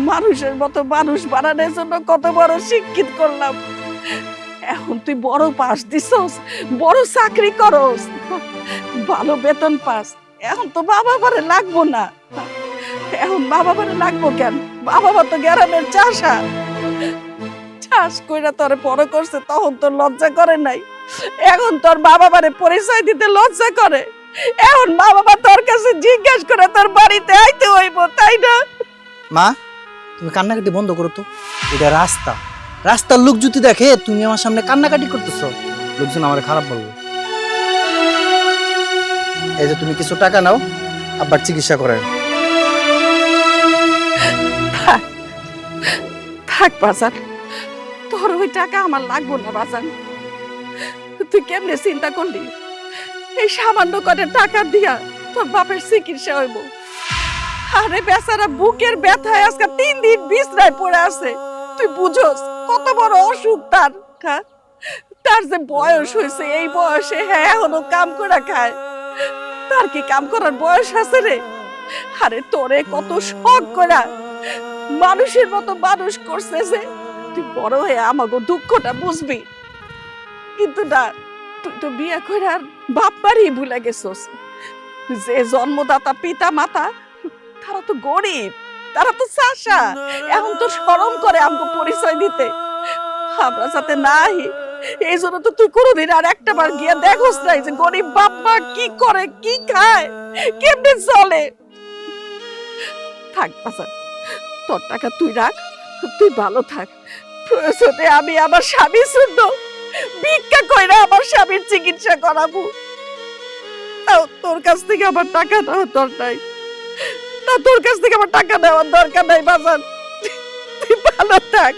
মানুষের মতো মানুষ বানানোর জন্য কত বড় শিক্ষিত করলাম। এখন তুই বড় পাস দিছস, বড় চাকরি করস, ভালো বেতন পাস, এখন তো বাবা বারে লাগবো না। এখন বাবা বারে লাগবো কেন? বাবা মা তো গ্রামের চাষা, চাষ কইরা তোরে বড় করছে, তখন তোর লজ্জা করে নাই। এখন তোর বাবা বারে পরিচয় দিতে লজ্জা করে। এখন মা বাবা তোর কাছে জিজ্ঞেস করে তোর বাড়িতে আইতে হইব, তাই না? মা, তুমি কান্নাকাটি বন্ধ করো তো। এটা রাস্তা, রাস্তার লোক যদি দেখে তুমি আমার সামনে কান্নাকাটি করতেছো, লোকজন আমার খারাপ বলবে। এই যে তুমি কিছু টাকা নাও, আব্বার চিকিৎসা করেন। থাক বাজান, তোর ওই টাকা আমার লাগবো না বাজান। তুই কেমনে চিন্তা করলি এই সামান্য কটা টাকা দিয়া তোর বাপের চিকিৎসা হইব? আরে বেচারা বুকের ব্যথায় আজকে 3 দিন বিছনায় পড়ে আছে। তুই বুঝোস কত বড় অসুখ তার? হ্যাঁ? তার যে বয়স হয়েছে, এই বয়সে হ্যাঁ এখনো কাম করে খায়। তার কি কাম করার বয়স আছে রে? আরে তোরে কত শখ করা মানুষের মতো মানুষ করছে যে তুই বড় হয়ে আমাকে দুঃখটা বুঝবি। কিন্তু না, তুই তো বিয়ে করে আর বাপ বাড়ি ভুলে গেছস। যে জন্মদাতা পিতা মাতা তারা তো গরিব, তারা তো চাষা। এখন তো শরম করে আমাকে পরিচয় দিতে। আমরা যাতে নাই, এই জন্য তো তুই কোনোদিন আর একটা বার গিয়ে দেখোস নাই যে গরিব বাপ মা কি করে, কি খায়, কেমনে চলে। থাক বাচ্চা, তোর টাকা তুই রাখ, তুই ভালো থাক। প্রয়োজনে আমি আমার স্বামীর জন্য ভিক্ষা কইরা আমার স্বামীর চিকিৎসা করাবো। তাও তোর কাছ থেকে আমার টাকা নেওয়ার দরকার নাই, তোর কাছ থেকে আমার টাকা নেওয়ার দরকার নাই বাজান। তুই ভালো থাক।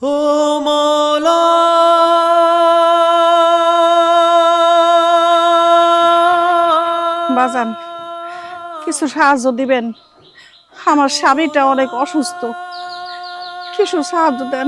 ও মৌলা, বাজান কিছু সাহায্য দিবেন, আমার স্বামীটা অনেক অসুস্থ, কিছু সাহায্য দেন।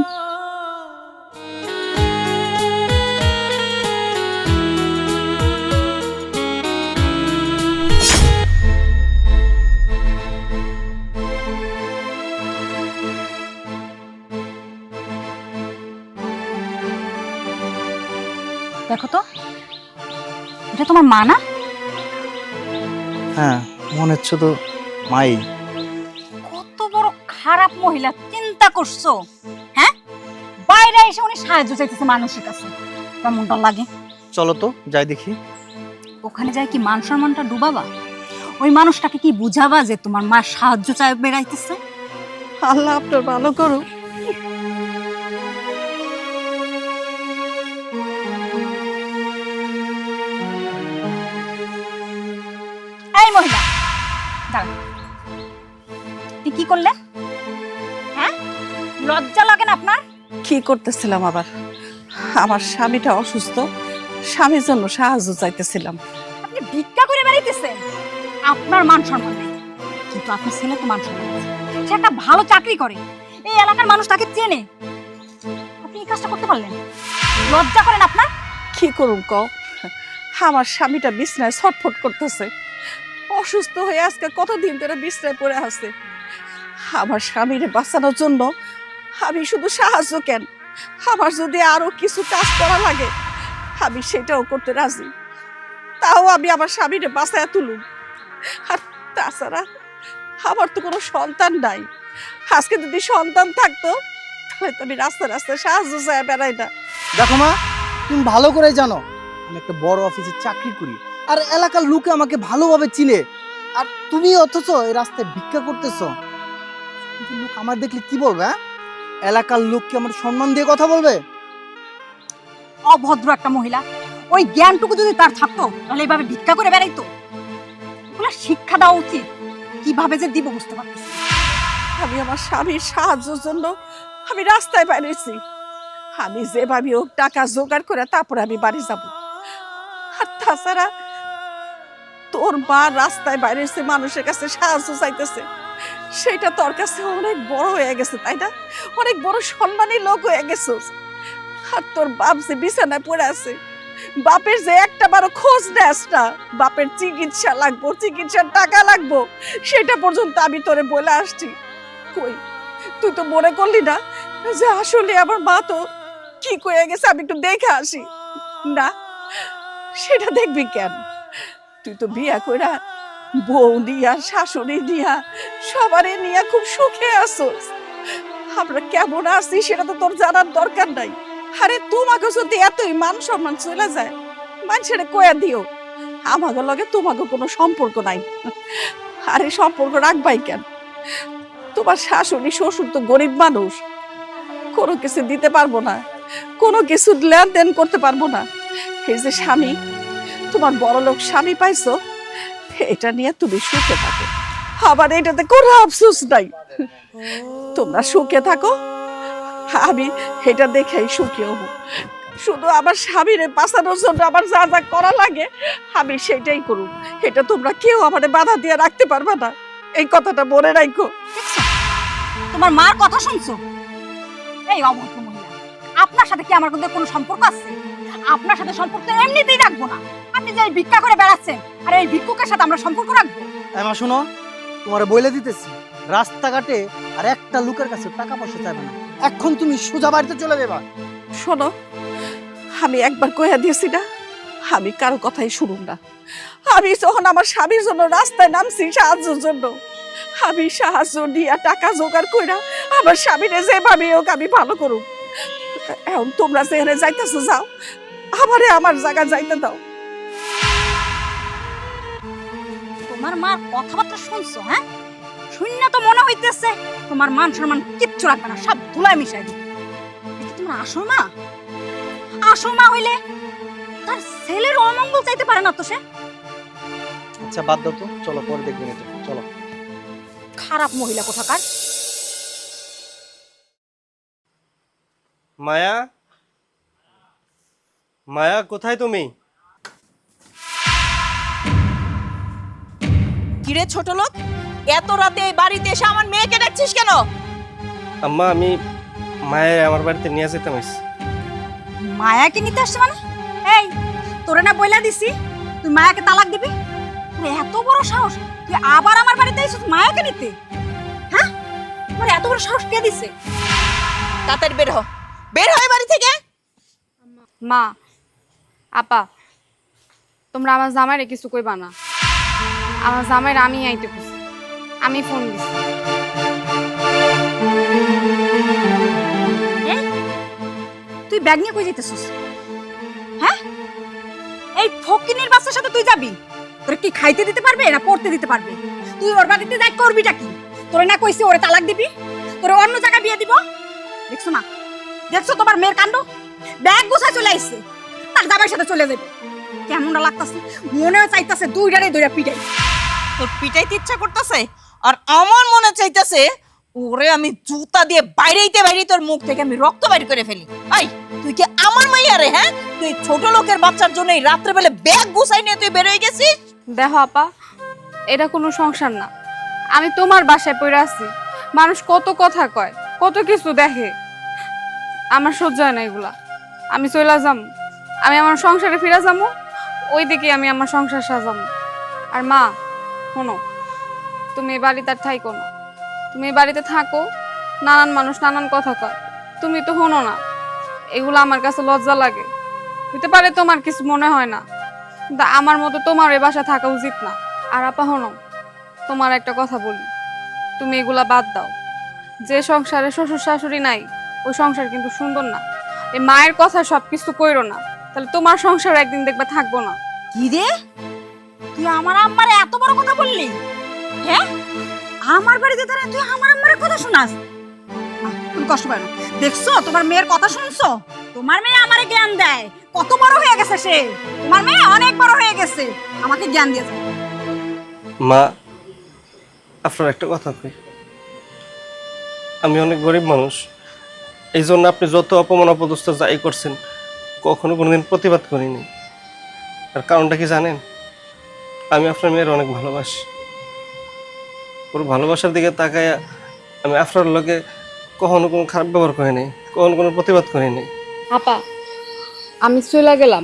দেখো তো, এটা তোমার মা না? হ্যাঁ, মনে হচ্ছে তো মাই। কত বড় খারাপ মহিলা, চিন্তা করছো? হ্যাঁ, বাইরে এসে উনি সাহায্য চাইতেছে মানুষের কাছে, কেমনটা লাগে? চলো তো যাই দেখি। ওখানে যাই কি মান সম্মানটা ডুবাবা? ওই মানুষটাকে কি বুঝাবা যে তোমার মা সাহায্য চাই বেড়াইতেছে? আল্লাহ আপনার ভালো করুক। এই মহিলা, দাঁড়ান, আপনি কি করলেন? হ্যাঁ, লজ্জা লাগে না আপনার? কি করতেছিলাম আবার? আমার স্বামীটা অসুস্থ, স্বামীর জন্য সাহায্য চাইতেছিলাম। আপনি ভিক্ষা করে বেড়াইতেছেন, আপনার মান সম্মান নেই। কিন্তু আপনার ছেলে তো মান সম্মান আছে, সে একটা ভালো চাকরি করে, এই এলাকার মানুষ তাকে চেনে। আপনি এই কাজটা করতে পারলেন? লজ্জা করেন আপনার? কি করুম কও, আমার স্বামীটা বিছনায় ছটফট করতেছে, অসুস্থ হয়ে আজকে কতদিন ধরে বিছনায় পড়ে আছে। আমার স্বামীরে বাঁচানোর জন্য আমি শুধু সাহায্য কেন, আমার যদি আরো কিছু কাজ করা লাগে আমি সেটাও করতে রাজি। তাও আমি আমার স্বামীরে বাঁচায় তুলুম। আর তাছাড়া আমার তো কোনো সন্তান নাই। আজকে যদি সন্তান থাকতো তাহলে তো আমি রাস্তায় রাস্তায় সাহায্য চাই বেড়াই না। দেখো মা, তুমি ভালো করে জানো আমি একটা বড় অফিসে চাকরি করি, আর এলাকার লোকে আমাকে ভালোভাবে চিনে। আর তুমি অথচ এই রাস্তায় ভিক্ষা করতেছো। কিন্তু লোক আমার দেখলে কি বলবে? হ্যাঁ, এলাকার লোক কি আমার সম্মান দিয়ে কথা বলবে? অভদ্র একটা মহিলা, ওই জ্ঞানটুকু যদি তার থাকতো তাহলে এইভাবে ভিক্ষা করে বেড়াইতো। ওগুলা শিক্ষা দেওয়া উচিত, কিভাবে যে দিব বুঝতে পারতেছি। আমি আমার স্বামীর সাহায্যের জন্য আমি রাস্তায় বেরিয়েছি। আমি যেভাবে হোক টাকা জোগাড় করে তারপরে আমি বাড়ি যাব। আর তাছাড়া তোর মা রাস্তায় বাইরে এসে মানুষের কাছে সাহায্য চাইতেছে, সেটা তোর কাছে অনেক বড় হয়ে গেছে, তাই না? অনেক বড় সম্মানী লোক হয়ে গেছিস। আর তোর বাপ যে বিছানায় পড়ে আছে, বাপের যে একটা বারো খোঁজ নেস না, বাপের চিকিৎসা লাগবো, চিকিৎসার টাকা লাগবো, সেটা পর্যন্ত আমি তোরে বলে আসছি। কই তুই তো মনে করলি না যে আসলে আমার মা তো কি হয়ে গেছে, আমি একটু দেখে আসি? না, সেটা দেখবি কেন? তুই তো বিয়া কইরা বউ নিয়া, শাশুড়ি নিয়া, সবারই নিয়া খুব সুখে আসোস। আমরা কেমন আছি সেটা তো তোর জানার দরকার নাই। আরে তোমাকে যদি এতই মান সম্মান চলে যায়, মানুষের কয়া দিও আমাকে লগে তোমাকে কোনো সম্পর্ক নাই। আরে সম্পর্ক রাখবাই কেন? তোমার শাশুড়ি শ্বশুর তো গরিব মানুষ, কোনো কিছু দিতে পারবো না, কোনো কিছু লেনদেন করতে পারবো না। এই যে স্বামী, তোমার বড়লোক স্বামী পাইছো, এটা নিয়ে তুমি সুখে থাকো, আবার এটাতে কোনো আফসোস নাই। তোমরা সুখে থাকো, আমি এটা দেখেই সুখী হব। শুধু আমার স্বামীরে বাঁচানোর জন্য আমার যা যা করা লাগে আমি সেটাই করব, এটা তোমরা কেউ আমার বাধা দিয়ে রাখতে পারবে না, এই কথাটা মনে রাখো। তোমার মার কথা শুনছো? এই অভদ্র মহিলা, আপনার সাথে কি আমার কোনো সম্পর্ক আছে? আপনার সাথে সম্পর্ক এমনিতেই রাখবো না। আপনি যে এই ভিক্ষা করে বেড়াচ্ছেন, আর এই ভিক্ষুকের সাথে আমরা সম্পর্ক রাখবো? মা শোনো, তোমার বলে দিতেছি, রাস্তাঘাটে আর একটা লোকের কাছে টাকা পয়সা চাইবে না। এখন তুমি সোজা বাড়িতে চলে যাবা। শোনো, আমি একবার কইয়া দিয়েছি না, আমি কারো কথাই শুনুম না। আমি যখন আমার স্বামীর জন্য রাস্তায় নামছি সাহায্যের জন্য, আমি সাহায্য নিয়ে টাকা জোগাড় কইরা আমার স্বামীরে যেভাবে হোক আমি ভালো করুম। এখন তোমরা যেখানে যাইতেছো যাও, আমারে আমার জায়গা যাইতে দাও। তোমার মার কথাবার্তা শুনছো? হ্যাঁ, শূন্য তো মনে হইতেছে তোমার মান সম্মান কিচ্ছু রাখবে না, সব ধুলায় মিশাই দিবে। এটা তোমার আসল মা? আসল মা হইলে তার ছেলের অমঙ্গল চাইতে পারে না তো সে? আচ্ছা বাদ দাও তো, চলো পরে দেখবেন এটা, চলো। খারাপ মহিলা কোথাকার। মায়া, মায়া কোথায় তুমি? কিরে ছোট লোক, এত রাতে এই বাড়িতে এসে আমার মেয়েকে ডাকছিস কেন? আম্মা, আমি মায়া আমার বাড়িতে নিয়ে যেতাম। মায়াকে নিতে আসছে মানে? এই, তোরে না বইলা দিছি তুই মায়াকে তালাক দিবি? তোর এত বড় সাহস, তুই আবার আমার বাড়িতে এসেছিস মায়াকে নিতে? হ্যাঁ, তোর এত বড় সাহস কে দিছে? তাড়াতাড়ি বের হ, বের হয় বাড়ি থেকে। মা, আপা, তোমরা আমার জামাইরে কিছু কইবা না। আমার জামাইরে আমি আইতে কইছি, আমি ফোন দিছি। তুই ব্যাগ নিয়ে কই যাইতেছিস? হ্যাঁ, এই ফকিনীর বাচ্চার সাথে তুই যাবি? তোরে কি খাইতে দিতে পারবে না পড়তে দিতে পারবে? তুই ওর বাড়িতে যাই করবিটা কি? তোরে না কইছি ওরে তালাক দিবি, তোরে অন্য জায়গায় বিয়ে দিব? দেখছো না, দেখছো তোমার মেয়ের কাণ্ড? ব্যাগ গোছায় চলে আইছে, তার জামাইয়ের সাথে চলে যাবে। কেমনটা লাগতাছে, মনেও চাইতাছে দুইটারে দুইটা পিটাই। তোর পিটাইতে ইচ্ছা করতেছে, আর আমার মনে চাইতেছে ওরে আমি জুতা দিয়ে বাইরেইতে বাইরে তোর মুখ থেকে আমি রক্ত বাইর করে ফেলি। আই, তুই কি আমার মাইয়া রে? হ্যাঁ, তুই ছোট লোকের বাচ্চার জন্য এই রাত্রে বেলা ব্যাগ গুছাই নিয়ে তুই বের হয়ে গেছিস? দেখো আপা, এটা কোনো সংসার না। আমি তোমার বাসায় পড়ে আছি, মানুষ কত কথা কয়, কত কিছু দেখে, আমার সহ্য হয় না এগুলা। আমি চলে যাম, আমি আমার সংসারে ফিরে যাবো, ওই দিকে আমি আমার সংসার সাজাবো। আর মা শোনো, তুমি এই বাড়িতে আর থাইকো না। তুমি এই বাড়িতে থাকো, নানান মানুষ নানান কথা কয়, তুমি তো শোনো না। এগুলো আমার কাছে লজ্জা লাগে। হইতে পারে তোমার কিছু মনে হয় না, কিন্তু আমার মতো তোমার এই বাসায় থাকা উচিত না। আর আপা শোনো, তোমার একটা কথা বলি, তুমি এগুলা বাদ দাও। যে সংসারে শ্বশুর শাশুড়ি নাই, ওই সংসার কিন্তু সুন্দর না। এই মায়ের কথা সবকিছু কইরো না, তাহলে তোমার সংসার একদিন দেখবা থাকবো না। কি রে, তুই আমার আম্মারে এত বড় কথা বললি? হ্যাঁ, আমার বাড়িতে দাঁড়া তুই আমার আম্মারে কথা শোনাস? তুমি কষ্ট পায় না? দেখছো তোমার মেয়ের কথা শুনছো? তোমার মেয়ে আমারে জ্ঞান দেয়, কত বড় হয়ে গেছে সে। তোমার মেয়ে অনেক বড় হয়ে গেছে, আমাকে জ্ঞান দিয়েছে। মা, আপনার একটা কথা কই, আমি অনেক গরিব মানুষ, এই জন্য আপনি যত অপমান অপদস্থ যাই করছেন কখনো কোনোদিন প্রতিবাদ করিনি। আর কারণটা কি জানেন? আমি আপনার মেয়ের অনেক ভালোবাসি। ওর ভালোবাসার দিকে তাকায় আমি আপনার লোকে কখনো কোনো খারাপ ব্যবহার করি নাই, কখনো কোনো প্রতিবাদ করি নাই। আপা আমি চলে গেলাম,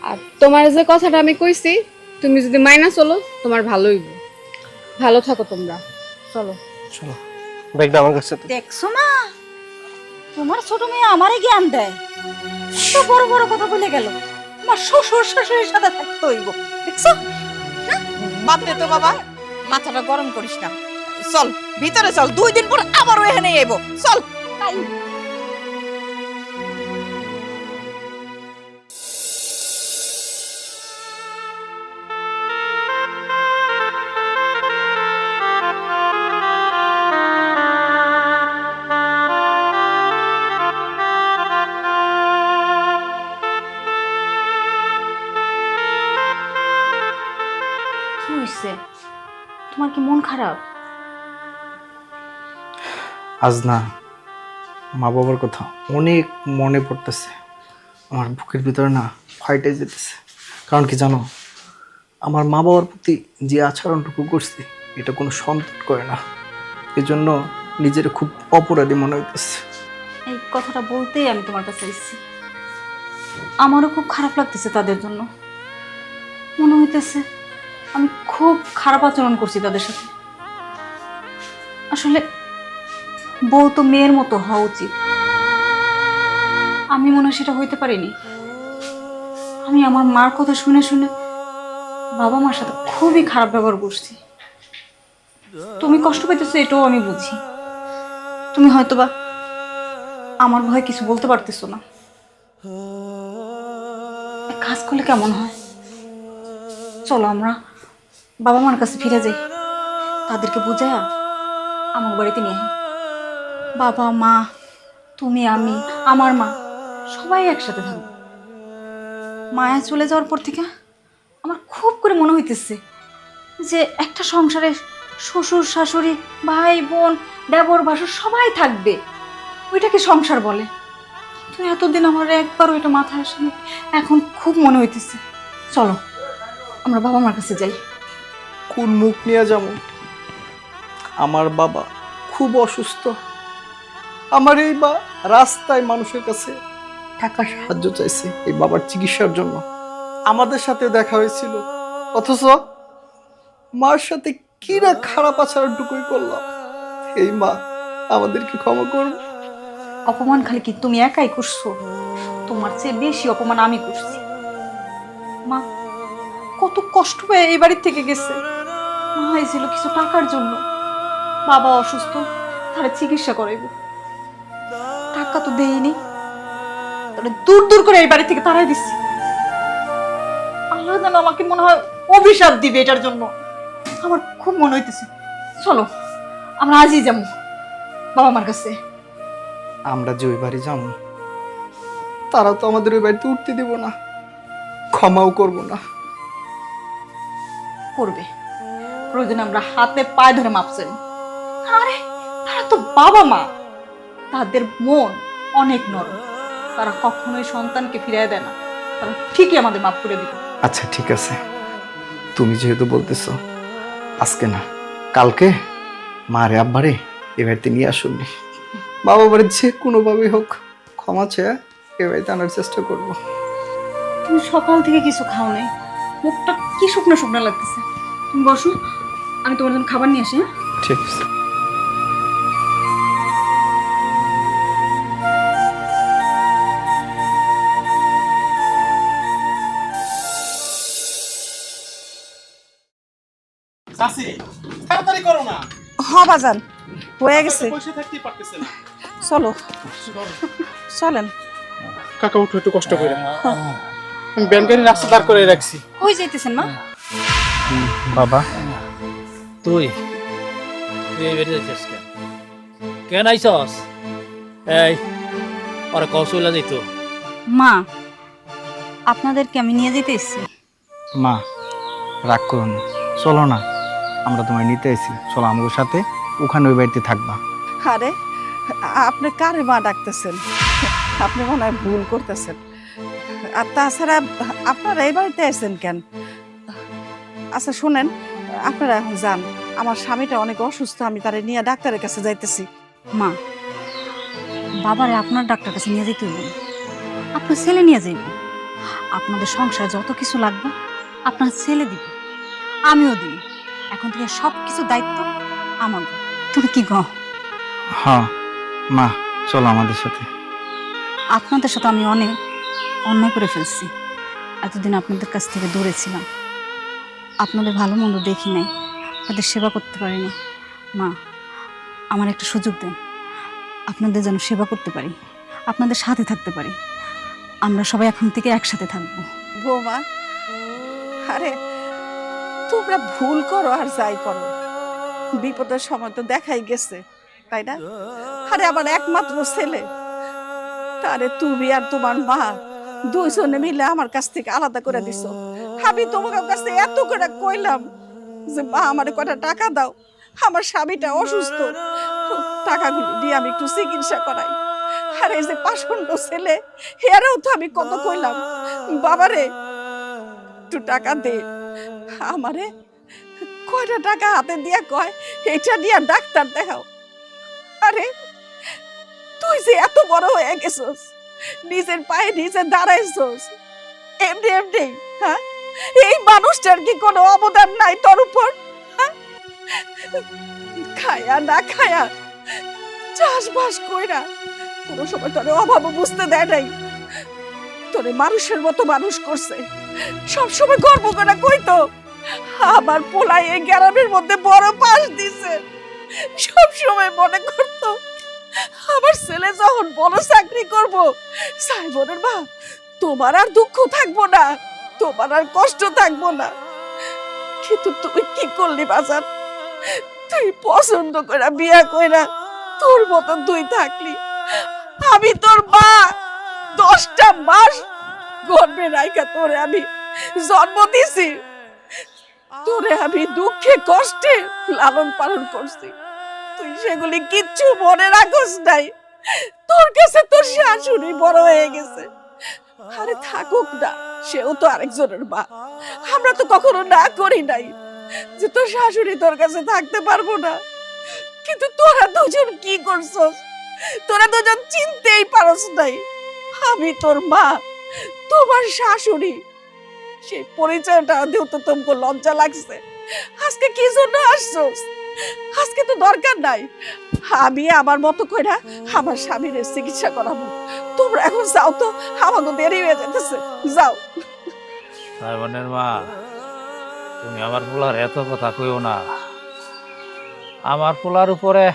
আর তোমার যে কথাটা আমি কইছি তুমি যদি মাইনা চলো তোমার ভালোই হইব। ভালো থাকো তোমরা, চলো। চলো, ব্যাগটা আমার কাছে। দেখছো না, তোমার ছোট মেয়ে আমারে জ্ঞান দেয়। তো বড় বড় কথা বলে গেল, আমার শ্বশুর শাশুড়ির সাথে থাকতে হইব। দেখছো? বাদ দে তো বাবা, মাথাটা গরম করিস না। চল ভিতরে চল, 2 দিন পর আবারও এখানে আইবো। চল। কি হইছে? তোমার কি মন খারাপ? আজ না, মা বাবার কথা অনেক মনে পড়তেছে। আমার বুকের ভিতরে না ফাইটে যেতেছে। কারণ কি জানো, আমার মা বাবার প্রতি যে আচরণটুকু করছি এটা কোনো সন্তান করে না। এজন্য নিজের খুব অপরাধী মনে হইতেছে। এই কথাটা বলতেই আমি তোমার কাছে এসেছি। আমারও খুব খারাপ লাগতেছে তাদের জন্য। মনে হইতেছে আমি খুব খারাপ আচরণ করছি তাদের সাথে। আসলে বউ তো মেয়ের মতো হওয়া উচিত। আমি মনে হয় সেটা হইতে পারিনি। আমি আমার মার কথা শুনে শুনে বাবা মার সাথে খুবই খারাপ ব্যবহার করছি। তুমি কষ্ট পাইতেছো এটাও আমি বুঝি। তুমি হয়তোবা আমার ভয়ে কিছু বলতে পারতেছো না। এক কাজ করলে কেমন হয়? চলো আমরা বাবা মার কাছে ফিরে যাই, তাদেরকে বুঝায়া আমার বাড়িতে নিয়ে আই। বাবা মা, তুমি, আমি, আমার মা সবাই একসাথে থাকবো। মায়া চলে যাওয়ার পর থেকে আমার খুব করে মনে হইতেছে যে একটা সংসারে শ্বশুর শাশুড়ি ভাই বোন দেবর ভাসুর সবাই থাকবে, ওইটাকে সংসার বলে। তো এতদিন আমার একবার ওইটা মাথায় আসেনি, এখন খুব মনে হইতেছে। চলো আমরা বাবা মার কাছে যাই। কোন মুখ নিয়ে যাবো? আমার বাবা খুব অসুস্থ। আমার এই বা রাস্তায় মানুষের কাছে টাকা সাহায্য চাইছে এই বাবার চিকিৎসার জন্য। আমাদের সাথে দেখা হয়েছিল, অথচ মার সাথে কি না খারাপ আচরণটুকুই করলাম। এই মা আমাদেরকে ক্ষমা করুন। অপমান খালি কি তুমি একাই করছো? তোমার চেয়ে বেশি অপমান আমি করছি। মা কত কষ্ট পেয়ে এই বাড়ির থেকে গেছে। মা হয়েছিল কিছু টাকার জন্য, বাবা অসুস্থ, তারা চিকিৎসা করাইব। টাকা তো দেয়নি, তাহলে দূর দূর করে এই বাড়ি থেকে তাড়াই দিচ্ছি। আল্লাহ যেন আমাকে মনে হয় অভিশাপ দিবে এটার জন্য। আমার খুব মনে হইতেছে। চলো আমরা আজই যাবো বাবা মার কাছে। আমরা যে ওই বাড়ি যাবো, তারা তো আমাদের ওই বাড়িতে উঠতে দেব না, ক্ষমাও করব না। করবে, প্রয়োজনে আমরা হাতে পায়ে ধরে মাপছেন। আরে তারা তো বাবা মা, তাদের মন অনেক নরম, তারা কখনোই সন্তানকে ফিরিয়ে দেয় না। তারা ঠিকই আমাদের মাফ করে দিবে। আচ্ছা ঠিক আছে, তুমি যেহেতু বলতেছো, আজকে না কালকে মারে আব্বারে এ বাড়িতে নিয়ে আসুন। বাবা বাড়ির যে কোনোভাবে হোক ক্ষমা চেয়ে এ বাড়িতে আনার চেষ্টা করবো। তুমি সকাল থেকে কিছু খাও নাই, মুখটা কি শুকনো শুকনো লাগতেছে। তুমি বসো, আমি তোমার জন্য খাবার নিয়ে আসি। হ্যাঁ ঠিক আছে। চাচি তাড়াতাড়ি করো না, হ বাজান, হয়ে গেছে। বসে থাকতেই পারতেছে না। চলো চলেন। কাকা উঠো একটু কষ্ট করে। আমি ব্যানগাড়ি রাস্তা দাঁড় করে রাখছি। কই যাইতেছেন মা? বাবা তুই এই বেরিয়ে যাচ্ছিস কেন? কেন আইসস? এই ওরা কৌশলা যেত। মা আপনাদেরকে আমি নিয়ে যেতে এসেছি। মা রাগ করো না, চলো না, আমরা তোমায় নিতে এসেছি, চলো আমার সাথে, ওখানে ওই বাড়িতে থাকবা। আরে আপনি কারে মা ডাকতেছেন? আপনি মনে হয় ভুল করতেছেন। আর তাছাড়া আপনারা এই বাড়িতে আসছেন কেন? আচ্ছা শোনেন, আপনারা এখন যান, আমার স্বামীটা অনেক অসুস্থ, আমি তারে নিয়ে ডাক্তারের কাছে যাইতেছি। মা, বাবারে আপনার ডাক্তার কাছে নিয়ে যেতে হইব না। আপনার ছেলে নিয়ে যাইব। আপনাদের সংসারে যত কিছু লাগবে আপনার ছেলে দিব, আমিও দিব। এখন থেকে সব কিছু দায়িত্ব আমার। তুমি কি গো? হ্যাঁ মা, চলো আমাদের সাথে। আপনাদের সাথে আমি অনেক অন্যায় করে ফেলছি। এতদিন আপনাদের কাছ থেকে দূরে ছিলাম, আপনাদের ভালো মন্দ দেখি নাই, আপনাদের সেবা করতে পারিনি। মা, আমার একটা সুযোগ দেন, আপনাদের যেন সেবা করতে পারি, আপনাদের সাথে থাকতে পারি। আমরা সবাই এখন থেকে একসাথে থাকবো। বৌমা, আরে তোমরা ভুল করো আর যাই করো, বিপদের সময় তো দেখাই গেছে, তাই না? আরে আমার একমাত্র ছেলে, তারে তুমি আর তোমার মা দুইজনে মিলে আমার কাছ থেকে আলাদা করে দিছো। আমি তোমার কাছে এত করে কইলাম যে মা আমারে কয়টা টাকা দাও, আমার স্বামীটা অসুস্থ, টাকাগুলি দিয়ে আমি একটু চিকিৎসা করাই। আর এই যে পাষণ্ড ছেলে, এরাও তো আমি কত কইলাম বাবারে একটু টাকা দে, আমারে কয়টা টাকা হাতে দিয়া কয় এটা দিয়া ডাক্তার দেখাও। আরে তুই যে এত বড় হয়ে গেছস, নিজের পায়ে নিজে দাঁড়াইছস, এমনি এমনি, হ্যাঁ? এই মানুষটার কি কোনো অবদান নাই তোর উপর? হ্যাঁ? খায়া না খায়া, চাষবাস কইরা কোনো সময় তোর অভাব বুঝতে দেয় নাই, তোরে মানুষের মতো মানুষ করছে। সবসময় গর্ব করে কইতো আমার পোলাই এই গ্রামের মধ্যে বড় পাশ দিছে। সবসময় মনে করতো আমার ছেলে যখন বড় চাকরি করব, সাইবনের মা তোমার আর দুঃখ থাকবো না, তোমার আর কষ্ট থাকবো না। কিন্তু তুই কি করলি বাজার? তুই পছন্দ করে বিয়া কইরা তোর মতো তুই থাকলি। আমি তোর মা, 10টা মাস গর্ভে রাইখা তোরে আমি জন্ম দিছি, তোরে আমি দুঃখে কষ্টে লালন পালন করছি, তুই সেগুলি কিচ্ছু মনে রাখস নাই। তোর কাছে তোর শাশুড়ি বড় হয়ে গেছে। আরে থাকুক না, সেও তো আরেকজনের মা। আমরা তো কখনো না করি নাই যে তোর শাশুড়ি তোর কাছে থাকতে পারবো না। কিন্তু তোরা দুজন কি করছস? তোরা দুজন চিনতেই পারস নাই আমি তোর মা, তোমার শাশুড়ি। সেই পরিচয়টা দিও তো তোমাকে লজ্জা লাগছে? আজকে কি জন্য আসছস? আজকে তো দরকার নাই, আমি আমার মতো কইরা আমার স্বামীর চিকিৎসা করাবো। তোমরা এখন যাও তো, আমাকে দেরি হয়ে যেতেছে, যাও। সাইমনের মা, তুমি আমার পোলার এত কথা কইও না। আমার পোলার উপরে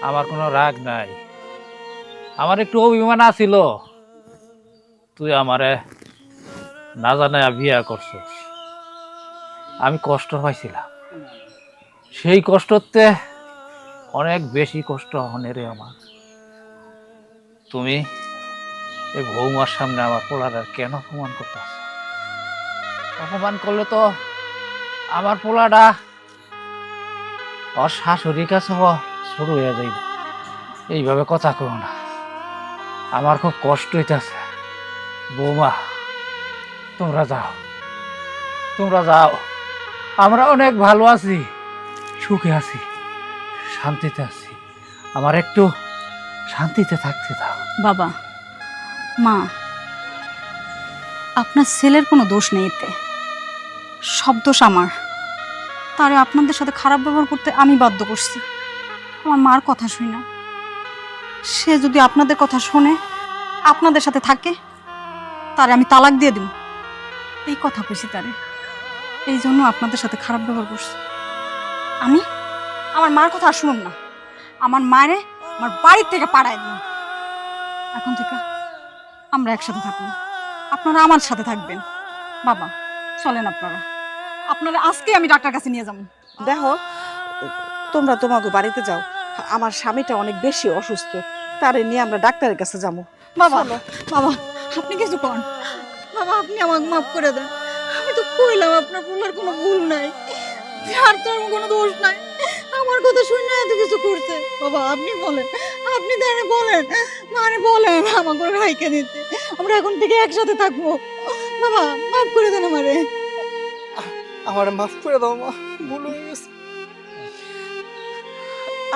আমার কোনো রাগ নাই, আমার একটু অভিমান আছিল। তুই আমারে না জানায় বিয়া করছস, আমি কষ্ট পাইছিলাম। সেই কষ্টতে অনেক বেশি কষ্ট হনে রে আমার। তুমি এই বৌমার সামনে আমার পোলার কেন অপমান করতেছ? অপমান করলে তো আমার পোলাটা ওর শাশুড়ির কাছে শুরু হয়ে যাইব। এইভাবে কথা কও না, আমার খুব কষ্ট হইতেছে। বৌমা, তোমরা যাও, তোমরা যাও, আমরা অনেক ভালো আছি, সুখে আছি, শান্তিতে আছি। আমার একটু শান্তিতে থাকতে দাও। বাবা, মা, আপনার ছেলের কোনো দোষ নেই, এতে সব দোষ আমার। তারে আপনাদের সাথে খারাপ ব্যবহার করতে আমি বাধ্য করছি। আমার মার কথা শুই না, সে যদি আপনাদের কথা শোনে, আপনাদের সাথে থাকে, তারে আমি তালাক দিয়ে দিব, এই কথা কইছি তারে। এই জন্য আপনাদের সাথে খারাপ ব্যবহার করছি। আমি আমার মার কথা আর শুনুন না, আমার মায়েরে আমার বাড়ির থেকে পাড়ায় দিন। এখন থেকে আমরা একসাথে থাকবো, আপনারা আমার সাথে থাকবেন। বাবা চলেন, আপনারা আপনারা আজকে আমি ডাক্তার কাছে নিয়ে যাবো। দেখো, তোমরা তোমাকে বাড়িতে যাও, আমার স্বামীটা অনেক বেশি অসুস্থ, তারে নিয়ে আমরা ডাক্তারের কাছে যাবো। বাবা, বাবা আপনি কিছু করেন, বাবা আপনি আমাকে মাফ করে দেন। আমি তো কইলাম আপনার ভুলের কোনো ভুল নাই, আর তোর কোনো দোষ নাই, আমার কথা শুনে এত কিছু করছে। বাবা আপনি বলেন আপনি তাহলে বলেন, মানে বলেন আমার করে রাইখে দিতে, আমরা এখন থেকে একসাথে থাকবো। বাবা মাফ করে দেন আমারে। আমার মাফ করে দাও মা, ভুল হয়ে গেছে।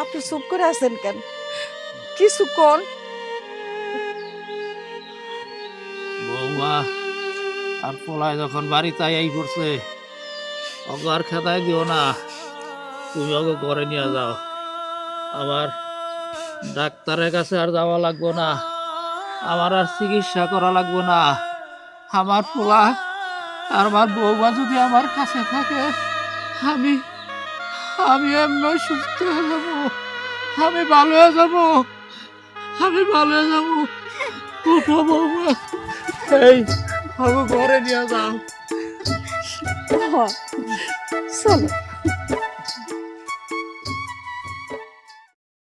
আপনি চুপ করে আছেন কেন? কিছু কোন। বৌমা আর পোলায় যখন বাড়িতে আই করছে, ওকে আর খেতায় দিও না, তুমি ওকে ঘরে নিয়ে যাও। আবার ডাক্তারের কাছে আর যাওয়া লাগবো না, আমার আর চিকিৎসা করা লাগবো না। আমার পোলা আর আমার বৌমা যদি আমার কাছে থাকে, আমি আমি এমনি সুস্থ হয়ে যাবো, আমি ভালো হয়ে যাবো, আমি ভালো হয়ে যাবো। উঠো বৌমা, এই আমাকে ঘরে নিয়ে যাও। চলো।